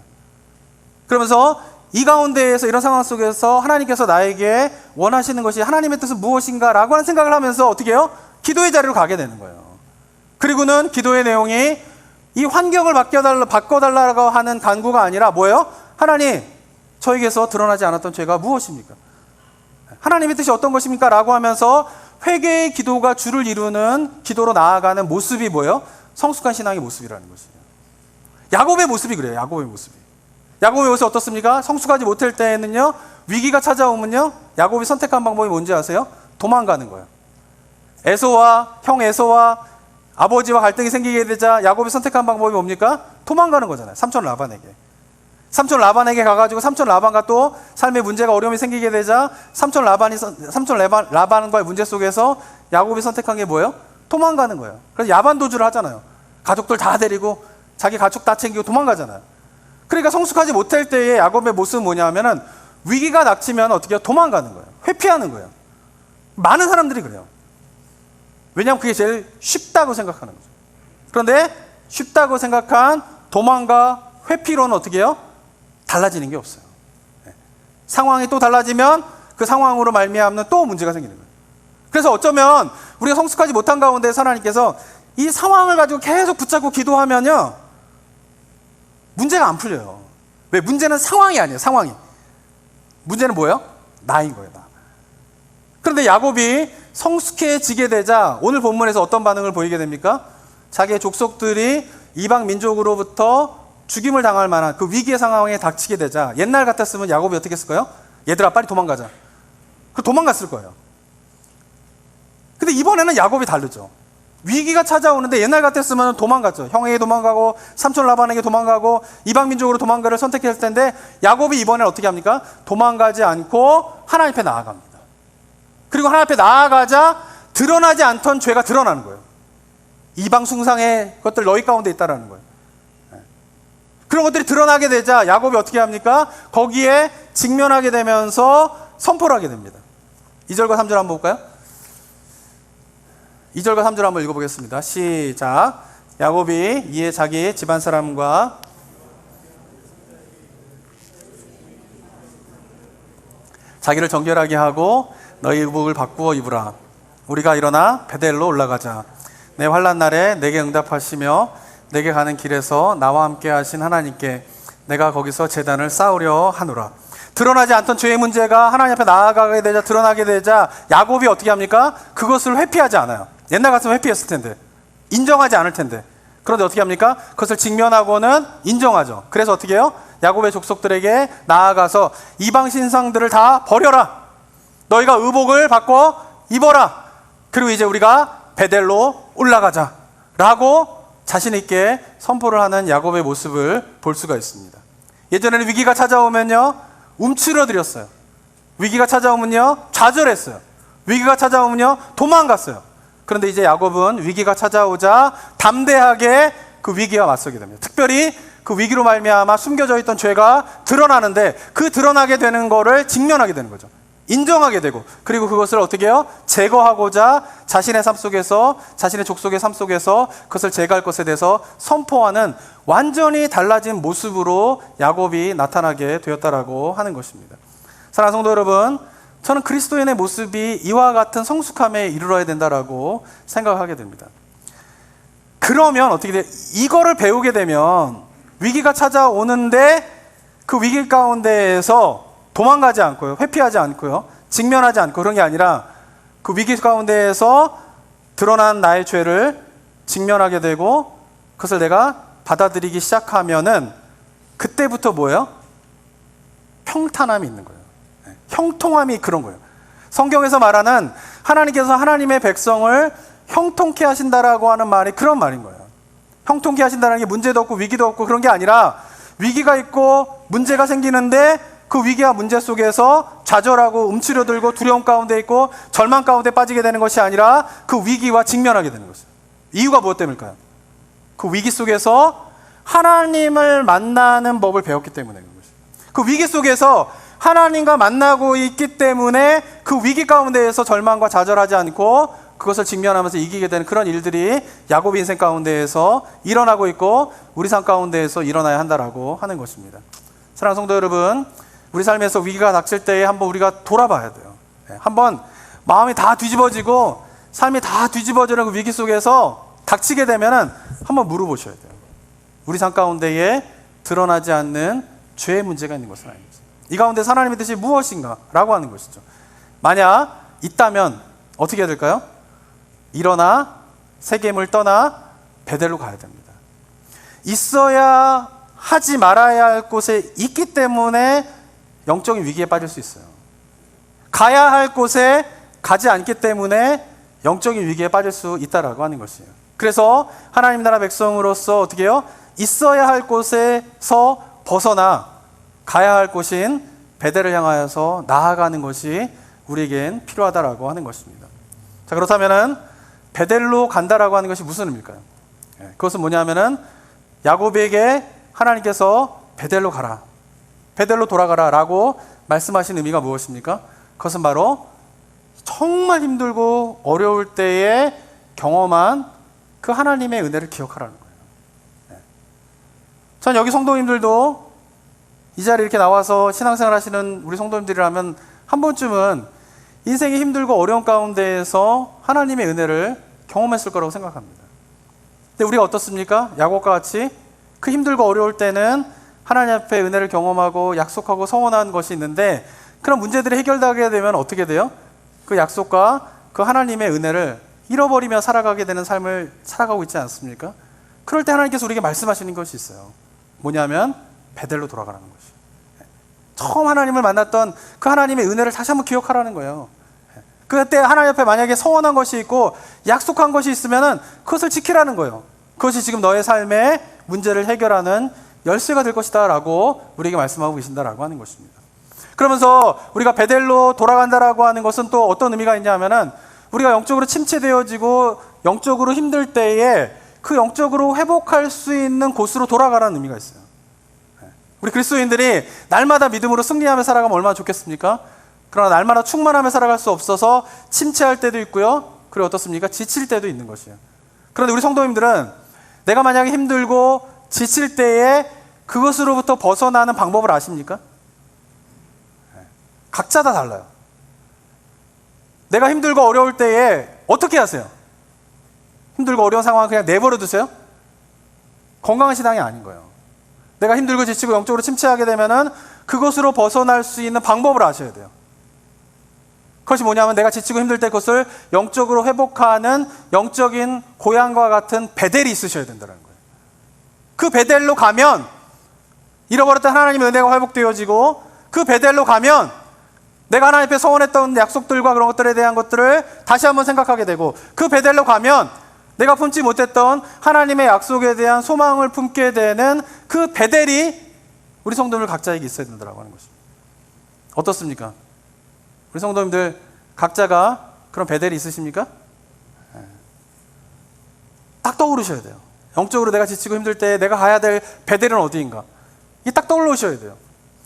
그러면서 이 가운데에서, 이런 상황 속에서 하나님께서 나에게 원하시는 것이 하나님의 뜻은 무엇인가 라고 하는 생각을 하면서 어떻게 해요? 기도의 자리로 가게 되는 거예요. 그리고는 기도의 내용이 이 환경을 바꿔달라고 하는 간구가 아니라 뭐예요? 하나님, 저에게서 드러나지 않았던 죄가 무엇입니까? 하나님의 뜻이 어떤 것입니까? 라고 하면서 회개의 기도가 주를 이루는 기도로 나아가는 모습이 뭐예요? 성숙한 신앙의 모습이라는 것이에요. 야곱의 모습이 그래요. 야곱의 모습이. 야곱의 모습이 어떻습니까? 성숙하지 못할 때에는요, 위기가 찾아오면요, 야곱이 선택한 방법이 뭔지 아세요? 도망가는 거예요. 형 에서와 아버지와 갈등이 생기게 되자 야곱이 선택한 방법이 뭡니까? 도망가는 거잖아요. 삼촌 라반에게 가가지고 삼촌 라반과 또 삶의 문제가, 어려움이 생기게 되자 삼촌 라반과의 문제 속에서 야곱이 선택한 게 뭐예요? 도망가는 거예요. 그래서 야반도주를 하잖아요. 가족들 다 데리고 자기 가족 다 챙기고 도망가잖아요. 그러니까 성숙하지 못할 때의 야곱의 모습은 뭐냐면은 위기가 닥치면 어떻게 해요? 도망가는 거예요. 회피하는 거예요. 많은 사람들이 그래요. 왜냐하면 그게 제일 쉽다고 생각하는 거죠. 그런데 쉽다고 생각한 도망과 회피로는 어떻게 해요? 달라지는 게 없어요. 상황이 또 달라지면 그 상황으로 말미암는 또 문제가 생기는 거예요. 그래서 어쩌면 우리가 성숙하지 못한 가운데 하나님께서 이 상황을 가지고 계속 붙잡고 기도하면요, 문제가 안 풀려요. 왜? 문제는 상황이 아니에요. 상황이. 문제는 뭐예요? 나인 거예요. 나. 그런데 야곱이 성숙해지게 되자 오늘 본문에서 어떤 반응을 보이게 됩니까? 자기의 족속들이 이방 민족으로부터 죽임을 당할 만한 그 위기의 상황에 닥치게 되자, 옛날 같았으면 야곱이 어떻게 했을까요? 얘들아 빨리 도망가자. 그 도망갔을 거예요. 근데 이번에는 야곱이 다르죠. 위기가 찾아오는데 옛날 같았으면 도망갔죠. 형에게 도망가고 삼촌 라반에게 도망가고 이방 민족으로 도망가를 선택했을 텐데, 야곱이 이번에는 어떻게 합니까? 도망가지 않고 하나님 앞에 나아갑니다. 그리고 하나님 앞에 나아가자 드러나지 않던 죄가 드러나는 거예요. 이방 숭상의 것들 너희 가운데 있다라는 거예요. 그런 것들이 드러나게 되자 야곱이 어떻게 합니까? 거기에 직면하게 되면서 선포를 하게 됩니다. 2절과 3절 한번 볼까요? 2절과 3절 한번 읽어보겠습니다. 시작. 야곱이 이에 자기 집안 사람과 자기를 정결하게 하고 너희 의복을 바꾸어 입으라. 우리가 일어나 베델로 올라가자. 내 환난 날에 내게 응답하시며 내게 가는 길에서 나와 함께 하신 하나님께 내가 거기서 제단을 쌓으려 하노라. 드러나지 않던 죄의 문제가 하나님 앞에 나아가게 되자, 드러나게 되자 야곱이 어떻게 합니까? 그것을 회피하지 않아요. 옛날 같으면 회피했을 텐데, 인정하지 않을 텐데. 그런데 어떻게 합니까? 그것을 직면하고는 인정하죠. 그래서 어떻게 해요? 야곱의 족속들에게 나아가서 이방 신상들을 다 버려라. 너희가 의복을 바꿔 입어라. 그리고 이제 우리가 베델로 올라가자 라고 자신 있게 선포를 하는 야곱의 모습을 볼 수가 있습니다. 예전에는 위기가 찾아오면요, 움츠러들었어요. 위기가 찾아오면요, 좌절했어요. 위기가 찾아오면요, 도망갔어요. 그런데 이제 야곱은 위기가 찾아오자 담대하게 그 위기와 맞서게 됩니다. 특별히 그 위기로 말미암아 숨겨져 있던 죄가 드러나는데, 그 드러나게 되는 거를 직면하게 되는 거죠. 인정하게 되고, 그리고 그것을 어떻게 해요? 제거하고자 자신의 삶 속에서, 자신의 족속의 삶 속에서 그것을 제거할 것에 대해서 선포하는 완전히 달라진 모습으로 야곱이 나타나게 되었다라고 하는 것입니다. 사랑하는 성도 여러분, 저는 그리스도인의 모습이 이와 같은 성숙함에 이르러야 된다라고 생각하게 됩니다. 그러면 어떻게 돼요? 이거를 배우게 되면 위기가 찾아오는데 그 위기 가운데에서 도망가지 않고요, 회피하지 않고요, 직면하지 않고 그런 게 아니라 그 위기 가운데에서 드러난 나의 죄를 직면하게 되고 그것을 내가 받아들이기 시작하면은 그때부터 뭐예요? 평탄함이 있는 거예요. 형통함이 그런 거예요. 성경에서 말하는 하나님께서 하나님의 백성을 형통케 하신다라고 하는 말이 그런 말인 거예요. 형통케 하신다는 게 문제도 없고 위기도 없고 그런 게 아니라 위기가 있고 문제가 생기는데 그 위기와 문제 속에서 좌절하고 움츠려들고 두려움 가운데 있고 절망 가운데 빠지게 되는 것이 아니라 그 위기와 직면하게 되는 것이에요. 이유가 무엇 때문일까요? 그 위기 속에서 하나님을 만나는 법을 배웠기 때문에 그런 것이에요. 그 위기 속에서 하나님과 만나고 있기 때문에 그 위기 가운데에서 절망과 좌절하지 않고 그것을 직면하면서 이기게 되는 그런 일들이 야곱 인생 가운데에서 일어나고 있고 우리 삶 가운데에서 일어나야 한다라고 하는 것입니다. 사랑하는 성도 여러분, 우리 삶에서 위기가 닥칠 때에 한번 우리가 돌아봐야 돼요. 한번 마음이 다 뒤집어지고 삶이 다 뒤집어지는 그 위기 속에서 닥치게 되면은 한번 물어보셔야 돼요. 우리 삶 가운데에 드러나지 않는 죄의 문제가 있는 것은 아닙니다. 이 가운데 하나님의 뜻이 무엇인가? 라고 하는 것이죠. 만약 있다면 어떻게 해야 될까요? 일어나 세겜을 떠나 베델로 가야 됩니다. 있어야 하지 말아야 할 곳에 있기 때문에 영적인 위기에 빠질 수 있어요. 가야 할 곳에 가지 않기 때문에 영적인 위기에 빠질 수 있다라고 하는 것이에요. 그래서 하나님 나라 백성으로서 어떻게 해요? 있어야 할 곳에서 벗어나 가야 할 곳인 베델을 향하여서 나아가는 것이 우리에겐 필요하다라고 하는 것입니다. 자, 그렇다면은 베델로 간다라고 하는 것이 무슨 의미일까요? 그것은 뭐냐면은 야곱에게 하나님께서 베델로 가라, 베델로 돌아가라 라고 말씀하신 의미가 무엇입니까? 그것은 바로 정말 힘들고 어려울 때에 경험한 그 하나님의 은혜를 기억하라는 거예요. 전 여기 성도님들도 이 자리에 이렇게 나와서 신앙생활 하시는 우리 성도님들이라면 한 번쯤은 인생이 힘들고 어려운 가운데에서 하나님의 은혜를 경험했을 거라고 생각합니다. 근데 우리가 어떻습니까? 야곱과 같이 그 힘들고 어려울 때는 하나님 앞에 은혜를 경험하고 약속하고 서원한 것이 있는데 그런 문제들이 해결되게 되면 어떻게 돼요? 그 약속과 그 하나님의 은혜를 잃어버리며 살아가게 되는 삶을 살아가고 있지 않습니까? 그럴 때 하나님께서 우리에게 말씀하시는 것이 있어요. 뭐냐면 베델로 돌아가라는 것이에요. 처음 하나님을 만났던 그 하나님의 은혜를 다시 한번 기억하라는 거예요. 그때 하나님 앞에 만약에 서원한 것이 있고 약속한 것이 있으면 그것을 지키라는 거예요. 그것이 지금 너의 삶의 문제를 해결하는 열쇠가 될 것이다 라고 우리에게 말씀하고 계신다라고 하는 것입니다. 그러면서 우리가 베델로 돌아간다라고 하는 것은 또 어떤 의미가 있냐면은 우리가 영적으로 침체되어지고 영적으로 힘들 때에 그 영적으로 회복할 수 있는 곳으로 돌아가라는 의미가 있어요. 우리 그리스도인들이 날마다 믿음으로 승리하며 살아가면 얼마나 좋겠습니까? 그러나 날마다 충만하며 살아갈 수 없어서 침체할 때도 있고요. 그리고 어떻습니까? 지칠 때도 있는 것이에요. 그런데 우리 성도님들은 내가 만약에 힘들고 지칠 때에 그것으로부터 벗어나는 방법을 아십니까? 각자 다 달라요. 내가 힘들고 어려울 때에 어떻게 하세요? 힘들고 어려운 상황을 그냥 내버려 두세요? 건강한 신앙이 아닌 거예요. 내가 힘들고 지치고 영적으로 침체하게 되면은 그것으로 벗어날 수 있는 방법을 아셔야 돼요. 그것이 뭐냐면 내가 지치고 힘들 때 그것을 영적으로 회복하는 영적인 고향과 같은 베델이 있으셔야 된다는 거예요. 그 베델로 가면 잃어버렸던 하나님의 은혜가 회복되어지고 그 베델로 가면 내가 하나님 앞에 서원했던 약속들과 그런 것들에 대한 것들을 다시 한번 생각하게 되고 그 베델로 가면 내가 품지 못했던 하나님의 약속에 대한 소망을 품게 되는 그 베델이 우리 성도들 각자에게 있어야 된다고 하는 것입니다. 어떻습니까? 우리 성도님들 각자가 그런 베델이 있으십니까? 딱 떠오르셔야 돼요. 영적으로 내가 지치고 힘들 때 내가 가야 될 베델은 어디인가? 이게 딱 떠올르셔야 돼요.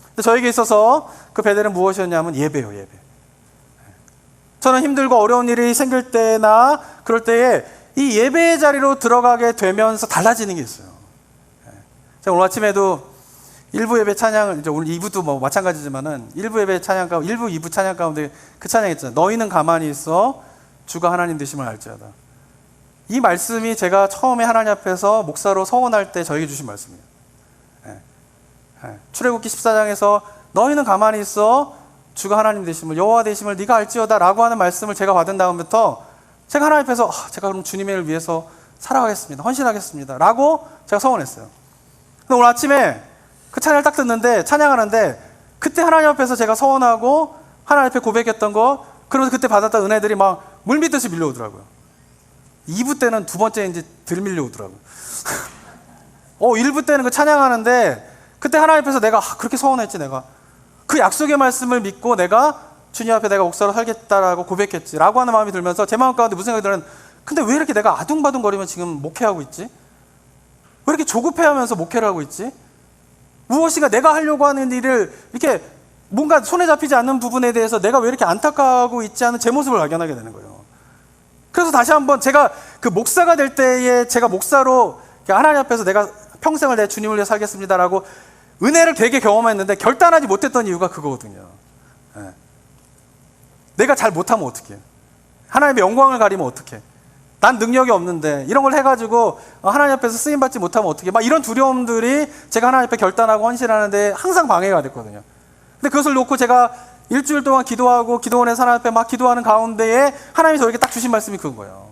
근데 저에게 있어서 그 베델은 무엇이었냐면 예배요, 예배. 저는 힘들고 어려운 일이 생길 때나 그럴 때에 이 예배의 자리로 들어가게 되면서 달라지는 게 있어요. 제가 오늘 아침에도 일부 예배 찬양을, 이제 오늘 2부도 뭐 마찬가지지만은 일부 예배 찬양 가운데, 일부 2부 찬양 가운데 그 찬양 있잖아요. 너희는 가만히 있어 주가 하나님 되심을 알지어다. 이 말씀이 제가 처음에 하나님 앞에서 목사로 서원할 때 저에게 주신 말씀이에요. 출애굽기 14장에서 너희는 가만히 있어 주가 하나님 되심을, 여호와 되심을 네가 알지어다 라고 하는 말씀을 제가 받은 다음부터 제가 하나님 앞에서 제가 그럼 주님을 위해서 살아가겠습니다, 헌신하겠습니다 라고 제가 서원했어요. 근데 오늘 아침에 그 찬양을 딱 듣는데, 찬양하는데 그때 하나님 앞에서 제가 서원하고 하나님 앞에 고백했던 거, 그러면서 그때 받았던 은혜들이 막 물밀듯이 밀려오더라고요. 2부 때는 두 번째 이제 들 밀려오더라고요. 1부 때는 그 찬양하는데 그때 하나님 앞에서 내가 그렇게 서원했지, 내가 그 약속의 말씀을 믿고 내가 주님 앞에 내가 목사로 살겠다라고 고백했지 라고 하는 마음이 들면서 제 마음 가운데 무슨 생각이 드는, 근데 왜 이렇게 내가 아둥바둥거리면 지금 목회하고 있지? 왜 이렇게 조급해하면서 목회를 하고 있지? 무엇인가 내가 하려고 하는 일을 이렇게 뭔가 손에 잡히지 않는 부분에 대해서 내가 왜 이렇게 안타까워하고 있지 않은 제 모습을 발견하게 되는 거예요. 그래서 다시 한번 제가 그 목사가 될 때에 제가 목사로 하나님 앞에서 내가 평생을 내 주님을 위해 살겠습니다라고 은혜를 되게 경험했는데 결단하지 못했던 이유가 그거거든요. 내가 잘 못하면 어떡해? 하나님의 영광을 가리면 어떡해? 난 능력이 없는데 이런 걸 해가지고 하나님 앞에서 쓰임받지 못하면 어떡해? 막 이런 두려움들이 제가 하나님 앞에 결단하고 헌신하는데 항상 방해가 됐거든요. 근데 그것을 놓고 제가 일주일 동안 기도하고 기도원에서 하나님 앞에 막 기도하는 가운데에 하나님이 저에게 딱 주신 말씀이 그건 거예요.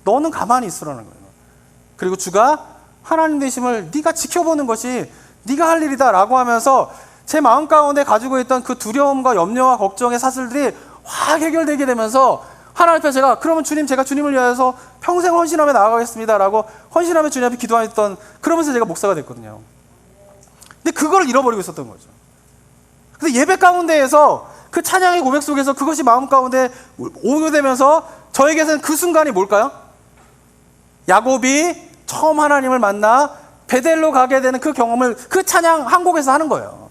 너는 가만히 있으라는 거예요. 그리고 주가 하나님 되심을 네가 지켜보는 것이 네가 할 일이다 라고 하면서 제 마음 가운데 가지고 있던 그 두려움과 염려와 걱정의 사슬들이 확 해결되게 되면서 하나님 앞에 제가 그러면 주님, 제가 주님을 위해서 평생 헌신하며 나아가겠습니다 라고 헌신하며 주님 앞에 기도했던, 그러면서 제가 목사가 됐거든요. 근데 그걸 잃어버리고 있었던 거죠. 근데 예배 가운데에서 그 찬양의 고백 속에서 그것이 마음 가운데 오게 되면서 저에게서는 그 순간이 뭘까요? 야곱이 처음 하나님을 만나 베델로 가게 되는 그 경험을 그 찬양 한 곡에서 하는 거예요.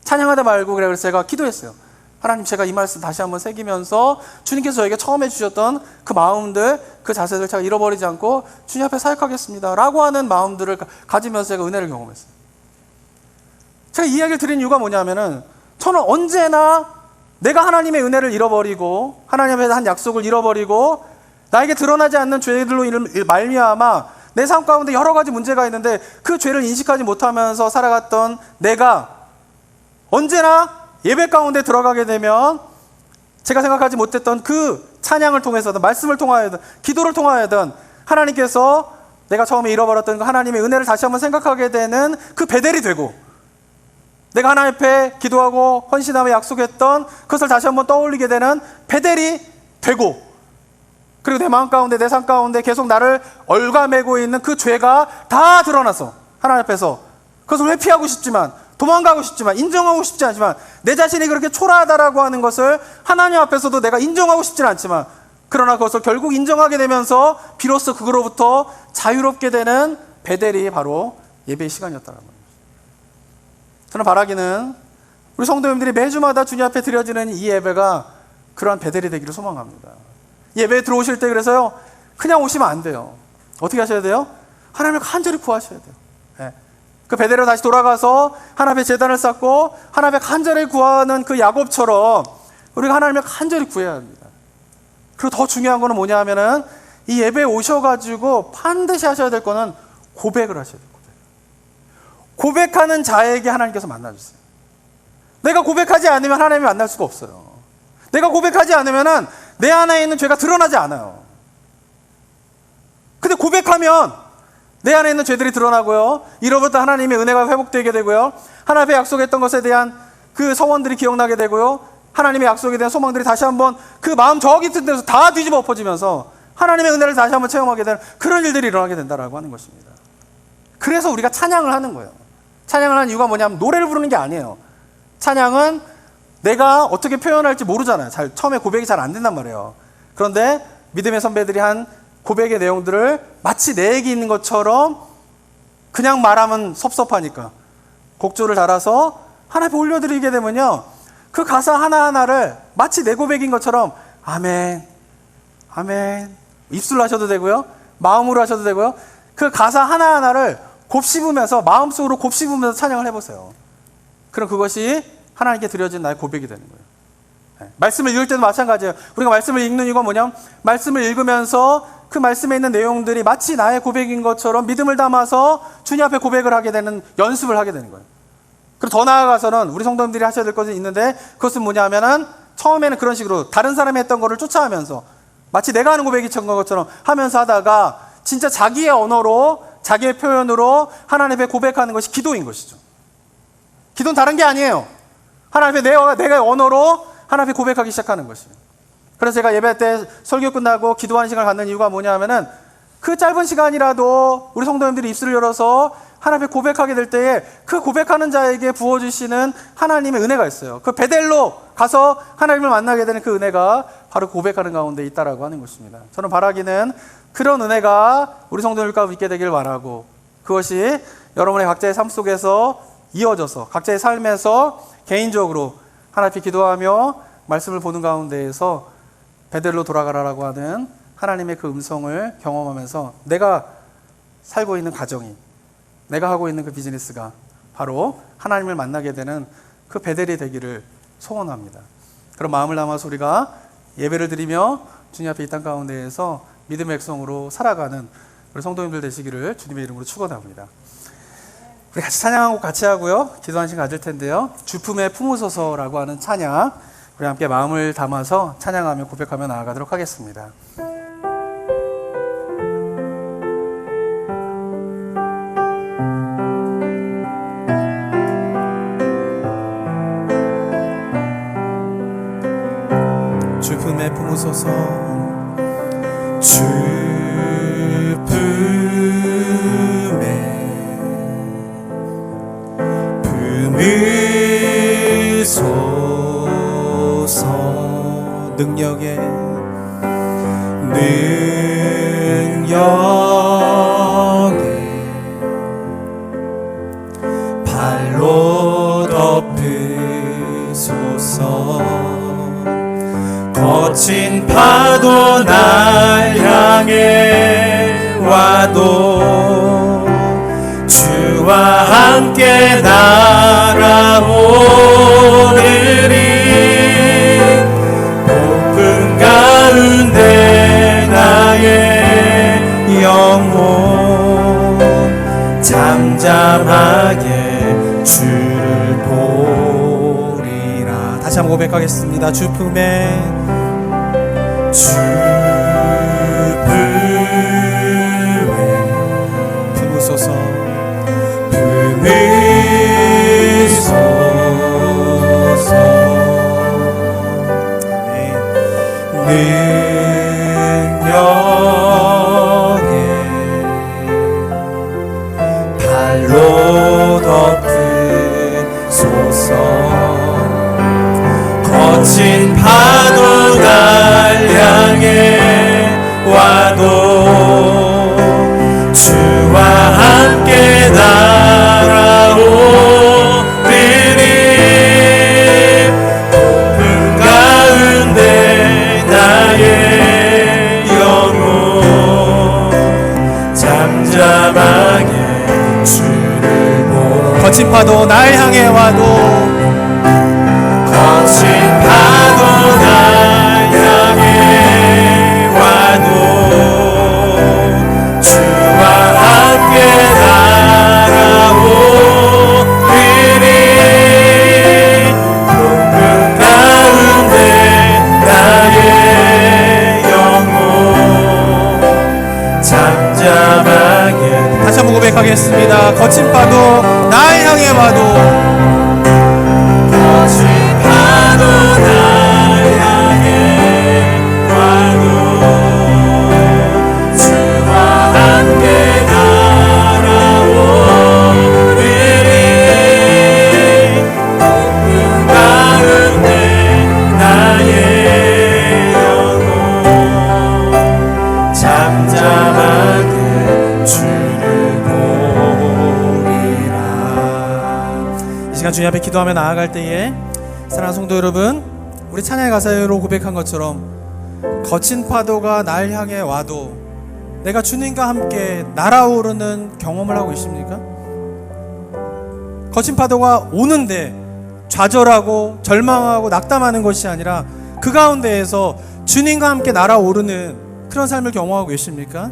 찬양하다 말고 그래서 제가 기도했어요. 하나님, 제가 이 말씀 다시 한번 새기면서 주님께서 저에게 처음 해주셨던 그 마음들, 그 자세를 제가 잃어버리지 않고 주님 앞에 사역하겠습니다 라고 하는 마음들을 가지면서 제가 은혜를 경험했어요. 제가 이 이야기를 드린 이유가 뭐냐면은, 저는 언제나 내가 하나님의 은혜를 잃어버리고 하나님 앞에 한 약속을 잃어버리고 나에게 드러나지 않는 죄들로 말미암아 내 삶 가운데 여러 가지 문제가 있는데 그 죄를 인식하지 못하면서 살아갔던 내가 언제나 예배 가운데 들어가게 되면 제가 생각하지 못했던 그 찬양을 통해서든 말씀을 통하여든 기도를 통하여든 하나님께서 내가 처음에 잃어버렸던 그 하나님의 은혜를 다시 한번 생각하게 되는 그 베델이 되고, 내가 하나님 앞에 기도하고 헌신하며 약속했던 그것을 다시 한번 떠올리게 되는 베델이 되고, 그리고 내 마음 가운데 내 삶 가운데 계속 나를 얽어매고 있는 그 죄가 다 드러나서 하나님 앞에서 그것을 회피하고 싶지만, 도망가고 싶지만, 인정하고 싶지 않지만, 내 자신이 그렇게 초라하다라고 하는 것을 하나님 앞에서도 내가 인정하고 싶지는 않지만, 그러나 그것을 결국 인정하게 되면서 비로소 그거로부터 자유롭게 되는 베델이 바로 예배의 시간이었다는 거예요. 저는 바라기는 우리 성도님들이 매주마다 주님 앞에 드려지는 이 예배가 그러한 베델이 되기를 소망합니다. 예배에 들어오실 때 그래서요, 그냥 오시면 안 돼요. 어떻게 하셔야 돼요? 하나님을 간절히 구하셔야 돼요. 그 베델로 다시 돌아가서 하나님의 제단을 쌓고 하나님의 간절히 구하는 그 야곱처럼 우리가 하나님을 간절히 구해야 합니다. 그리고 더 중요한 거는 뭐냐 하면은, 이 예배에 오셔가지고 반드시 하셔야 될 거는 고백을 하셔야 돼요. 고백하는 자에게 하나님께서 만나주세요. 내가 고백하지 않으면 하나님이 만날 수가 없어요. 내가 고백하지 않으면 내 안에 있는 죄가 드러나지 않아요. 근데 고백하면 내 안에 있는 죄들이 드러나고요, 이로부터 하나님의 은혜가 회복되게 되고요, 하나님의 약속했던 것에 대한 그 서원들이 기억나게 되고요, 하나님의 약속에 대한 소망들이 다시 한번 그 마음 저 깊은 데서 다 뒤집어 엎어지면서 하나님의 은혜를 다시 한번 체험하게 되는 그런 일들이 일어나게 된다라고 하는 것입니다. 그래서 우리가 찬양을 하는 거예요. 찬양을 하는 이유가 뭐냐면 노래를 부르는 게 아니에요. 찬양은 내가 어떻게 표현할지 모르잖아요. 처음에 고백이 잘 안 된단 말이에요. 그런데 믿음의 선배들이 한 고백의 내용들을 마치 내 얘기 있는 것처럼 그냥 말하면 섭섭하니까 곡조를 달아서 하나님 앞에 올려드리게 되면요, 그 가사 하나하나를 마치 내 고백인 것처럼 아멘, 아멘, 입술로 하셔도 되고요, 마음으로 하셔도 되고요, 그 가사 하나하나를 곱씹으면서, 마음속으로 곱씹으면서 찬양을 해보세요. 그럼 그것이 하나님께 드려진 나의 고백이 되는 거예요. 말씀을 읽을 때도 마찬가지예요. 우리가 말씀을 읽는 이유가 뭐냐면, 말씀을 읽으면서 그 말씀에 있는 내용들이 마치 나의 고백인 것처럼 믿음을 담아서 주님 앞에 고백을 하게 되는, 연습을 하게 되는 거예요. 그리고 더 나아가서는 우리 성도님들이 하셔야 될 것이 있는데, 그것은 뭐냐 하면은 처음에는 그런 식으로 다른 사람이 했던 거를 쫓아하면서 마치 내가 하는 고백이 천 것처럼 하면서 하다가 진짜 자기의 언어로, 자기의 표현으로 하나님 앞에 고백하는 것이 기도인 것이죠. 기도는 다른 게 아니에요. 하나님 앞에 내가 언어로 하나님 앞에 고백하기 시작하는 것이에요. 그래서 제가 예배 때 설교 끝나고 기도하는 시간을 갖는 이유가 뭐냐 하면은 그 짧은 시간이라도 우리 성도님들이 입술을 열어서 하나님 앞에 고백하게 될 때에 그 고백하는 자에게 부어주시는 하나님의 은혜가 있어요. 그 베델로 가서 하나님을 만나게 되는 그 은혜가 바로 고백하는 가운데 있다라고 하는 것입니다. 저는 바라기는 그런 은혜가 우리 성도들 가운데 있게 되길 바라고, 그것이 여러분의 각자의 삶 속에서 이어져서 각자의 삶에서 개인적으로 하나님 앞에 기도하며 말씀을 보는 가운데에서 베델로 돌아가라라고 하는 하나님의 그 음성을 경험하면서 내가 살고 있는 가정이, 내가 하고 있는 그 비즈니스가 바로 하나님을 만나게 되는 그 베델이 되기를 소원합니다. 그런 마음을 담아서 우리가 예배를 드리며 주님 앞에 이 땅 가운데에서 믿음의 백성으로 살아가는 우리 성도님들 되시기를 주님의 이름으로 축원합니다. 우리 같이 찬양하고 같이 하고요, 기도하는 시간 가질 텐데요, 주품에 품으소서라고 하는 찬양, 우리 함께 마음을 담아서 찬양하며 고백하며 나아가도록 하겠습니다. 주품에 품으소서. 주품에 능력에 발로 덮으소서. 거친 파도 날 향해 와도 주와 함께 날아오르리. 폭풍 가운데 나의 영혼 잠잠하게 주를 보리라. 다시 한번 고백하겠습니다. 주품에 품으소서. 능력에 발로 덮으소서. 거친 파도 날 향해 와도 주와 함께 날아오리니. 폭풍 가운데 나의 영혼 잠잠하게 주를 보리. 거친 파도 날 향해 와도, 거친 파도 날 향해 와도 주와 함께 날아오리니. 폭풍 가운데 나의 영혼 잠잠하게. 다시 한번 고백하겠습니다. 거친 파도 날 향해 와도, 거친 파도 날 향해 와도 주와 함께 날아오리니. 폭풍 가운데 나의 영혼 잠잠하게 주를 보리라. 이 시간 주님 앞에 기도하며 나아갈 때에 사랑하는 성도 여러분, 우리 찬양의 가사로 고백한 것처럼 거친 파도가 날 향해 와도 내가 주님과 함께 날아오르는 경험을 하고 있습니까? 거친 파도가 오는데 좌절하고 절망하고 낙담하는 것이 아니라 그 가운데에서 주님과 함께 날아오르는 그런 삶을 경험하고 계십니까?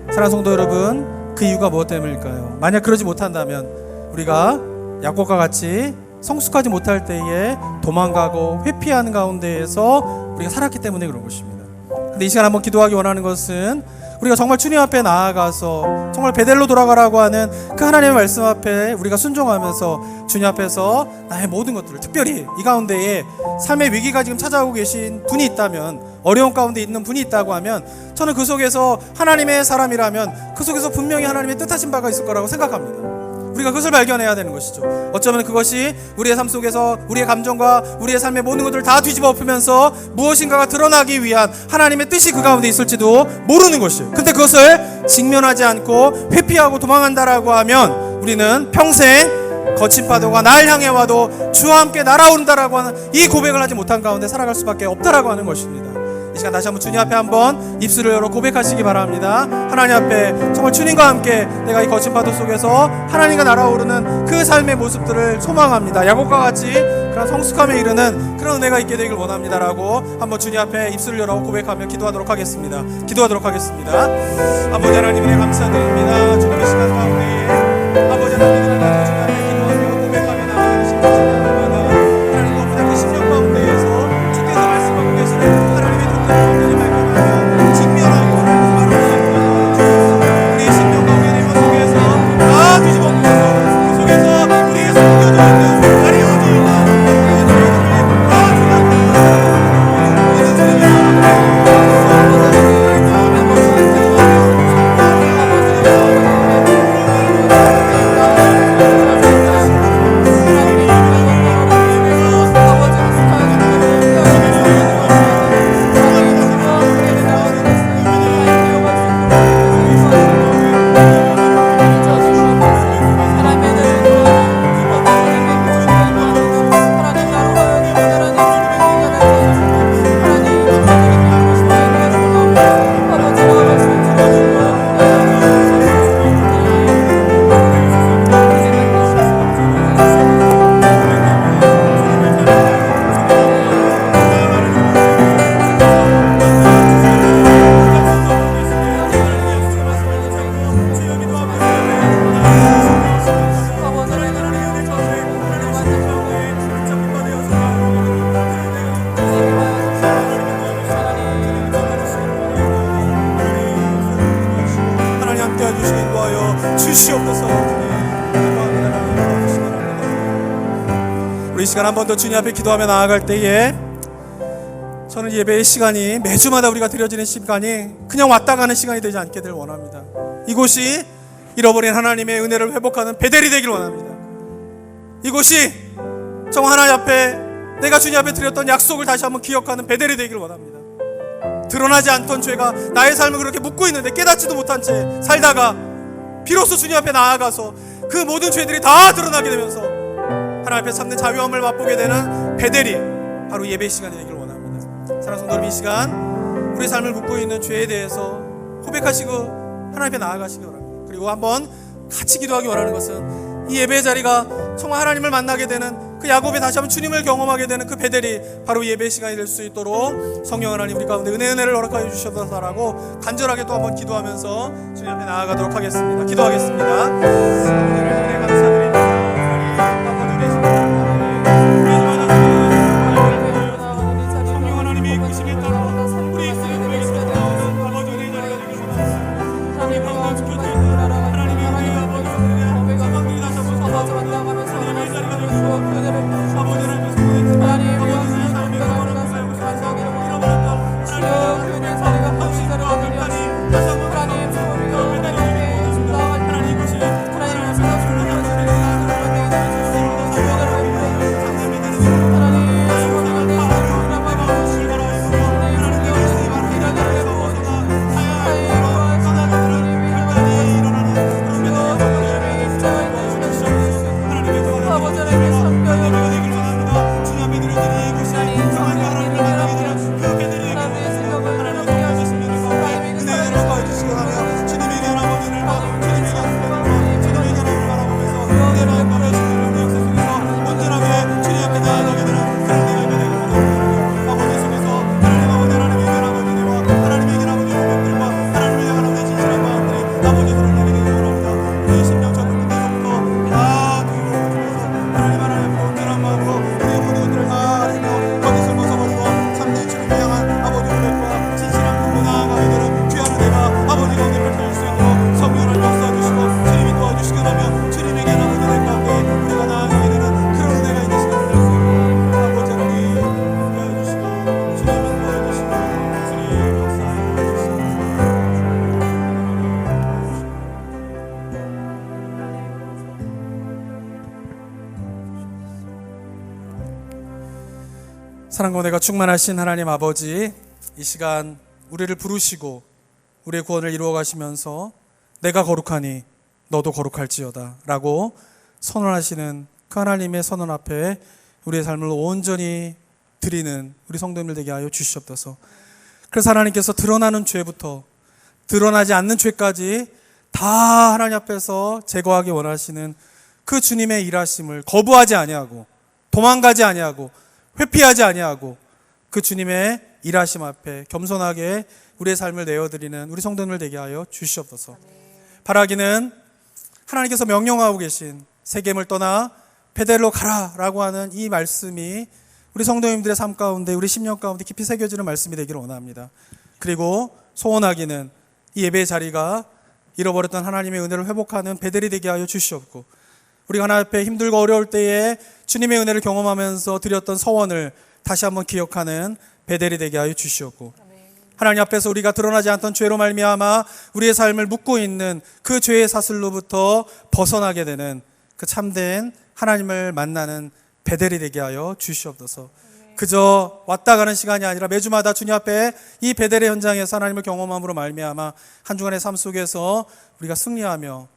사랑하는 성도 여러분, 그 이유가 무엇 때문일까요? 만약 그러지 못한다면 우리가 야곱과 같이 성숙하지 못할 때에 도망가고 회피하는 가운데에서 우리가 살았기 때문에 그런 것입니다. 근데 이 시간 한번 기도하기 원하는 것은 우리가 정말 주님 앞에 나아가서 정말 베델로 돌아가라고 하는 그 하나님의 말씀 앞에 우리가 순종하면서 주님 앞에서 나의 모든 것들을, 특별히 이 가운데에 삶의 위기가 지금 찾아오고 계신 분이 있다면, 어려운 가운데 있는 분이 있다고 하면, 저는 그 속에서 하나님의 사람이라면 그 속에서 분명히 하나님의 뜻하신 바가 있을 거라고 생각합니다. 우리가 그것을 발견해야 되는 것이죠. 어쩌면 그것이 우리의 삶 속에서 우리의 감정과 우리의 삶의 모든 것들을 다 뒤집어 엎으면서 무엇인가가 드러나기 위한 하나님의 뜻이 그 가운데 있을지도 모르는 것이에요. 근데 그것을 직면하지 않고 회피하고 도망한다라고 하면 우리는 평생 거친 파도가 날 향해 와도 주와 함께 날아오른다라고 하는 이 고백을 하지 못한 가운데 살아갈 수밖에 없다라고 하는 것입니다. 이 시간 다시 한번 주님 앞에 한번 입술을 열어 고백하시기 바랍니다. 하나님 앞에 정말 주님과 함께 내가 이 거친 파도 속에서 하나님과 날아오르는 그 삶의 모습들을 소망합니다. 야곱과 같이 그런 성숙함에 이르는 그런 은혜가 있게 되길 원합니다라고 한번 주님 앞에 입술을 열어 고백하며 기도하도록 하겠습니다. 아버지 하나님 은혜 감사드립니다. 주님의 시간 가운데에 아버지 하나님 주님 앞에 기도하며 고백하며 나아가는 심령 하나님 너무나 그 심령 가운데에서 주께서 말씀하고 계시는 하나님의 뜻을 발견하며 직면하고 우리의 심령 가운데 내가 속에서 다 뒤집어놓고 그 속에서 우리의 숨겨져 있는 가려져 있는 우리 이 시간 한 번 더 주님 앞에 기도하며 나아갈 때에 저는 예배의 시간이 매주마다 우리가 드려지는 시간이 그냥 왔다 가는 시간이 되지 않게 될 원합니다. 이곳이 잃어버린 하나님의 은혜를 회복하는 베델이 되길 원합니다. 이곳이 정말 하나님 앞에 내가 주님 앞에 드렸던 약속을 다시 한번 기억하는 베델이 되길 원합니다. 드러나지 않던 죄가 나의 삶을 그렇게 묻고 있는데 깨닫지도 못한 채 살다가 비로소 주님 앞에 나아가서 그 모든 죄들이 다 드러나게 되면서 하나님 앞에 참는 자유함을 맛보게 되는 베델이 바로 예배 시간이 되길 원합니다. 사랑하는 성도 여러분, 이 시간 우리의 삶을 묻고 있는 죄에 대해서 고백하시고 하나님 앞에 나아가시기 바랍니다. 그리고 한번 같이 기도하기 원하는 것은 이 예배의 자리가 정말 하나님을 만나게 되는 그 야곱이 다시 한번 주님을 경험하게 되는 그 베델이 바로 예배의 시간이 될 수 있도록 성령 하나님 우리 가운데 은혜를 허락하여 주셔서라고 간절하게 또 한번 기도하면서 주님 앞에 나아가도록 하겠습니다. 기도하겠습니다. 은혜 감사드립니다. 성령 하나님의 이끄심에 따라 우리 인생을 아버지 은혜의 자리가 되길 원합니다. 우리 가운데 지켜주시는 하나님의 은혜와 아버지 상황들이 다시 한번 서서 하나님의 자리가 되길 원합니다. 아버지 하나님의 손에 아버지 삶의 영원을 감사하고 싶어서 잃어버렸던 하나님의 은혜의 자리가 다시 한번 다시 한번 하나님 하나님 이곳이 사랑과 은혜가 충만하신 하나님 아버지, 이 시간 우리를 부르시고 우리의 구원을 이루어 가시면서 내가 거룩하니 너도 거룩할지어다 라고 선언하시는 그 하나님의 선언 앞에 우리의 삶을 온전히 드리는 우리 성도님들 되게 하여 주시옵소서. 그래서 하나님께서 드러나는 죄부터 드러나지 않는 죄까지 다 하나님 앞에서 제거하기 원하시는 그 주님의 일하심을 거부하지 아니하고 도망가지 아니하고 회피하지 아니하고 그 주님의 일하심 앞에 겸손하게 우리의 삶을 내어드리는 우리 성도님들 되게 하여 주시옵소서. 바라기는 하나님께서 명령하고 계신 세겜을 떠나 베델로 가라라고 하는 이 말씀이 우리 성도님들의 삶 가운데 우리 심령 가운데 깊이 새겨지는 말씀이 되기를 원합니다. 그리고 소원하기는 이 예배의 자리가 잃어버렸던 하나님의 은혜를 회복하는 베델이 되게 하여 주시옵고, 우리가 하나님 앞에 힘들고 어려울 때에 주님의 은혜를 경험하면서 드렸던 서원을 다시 한번 기억하는 베델이 되게 하여 주시옵고, 하나님 앞에서 우리가 드러나지 않던 죄로 말미암아 우리의 삶을 묶고 있는 그 죄의 사슬로부터 벗어나게 되는 그 참된 하나님을 만나는 베델이 되게 하여 주시옵소서. 그저 왔다 가는 시간이 아니라 매주마다 주님 앞에 이 베델의 현장에서 하나님을 경험함으로 말미암아 한 주간의 삶 속에서 우리가 승리하며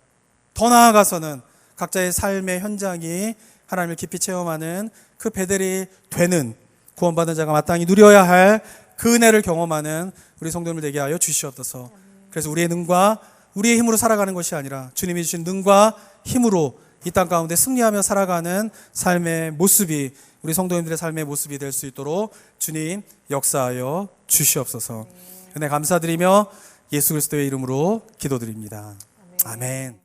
더 나아가서는 각자의 삶의 현장이 하나님을 깊이 체험하는 그 베델이 되는 구원받은 자가 마땅히 누려야 할 그 은혜를 경험하는 우리 성도님들 되게 하여 주시옵소서. 그래서 우리의 능과 우리의 힘으로 살아가는 것이 아니라 주님이 주신 능과 힘으로 이 땅 가운데 승리하며 살아가는 삶의 모습이 우리 성도님들의 삶의 모습이 될 수 있도록 주님 역사하여 주시옵소서. 은혜 감사드리며 예수 그리스도의 이름으로 기도드립니다. 아멘.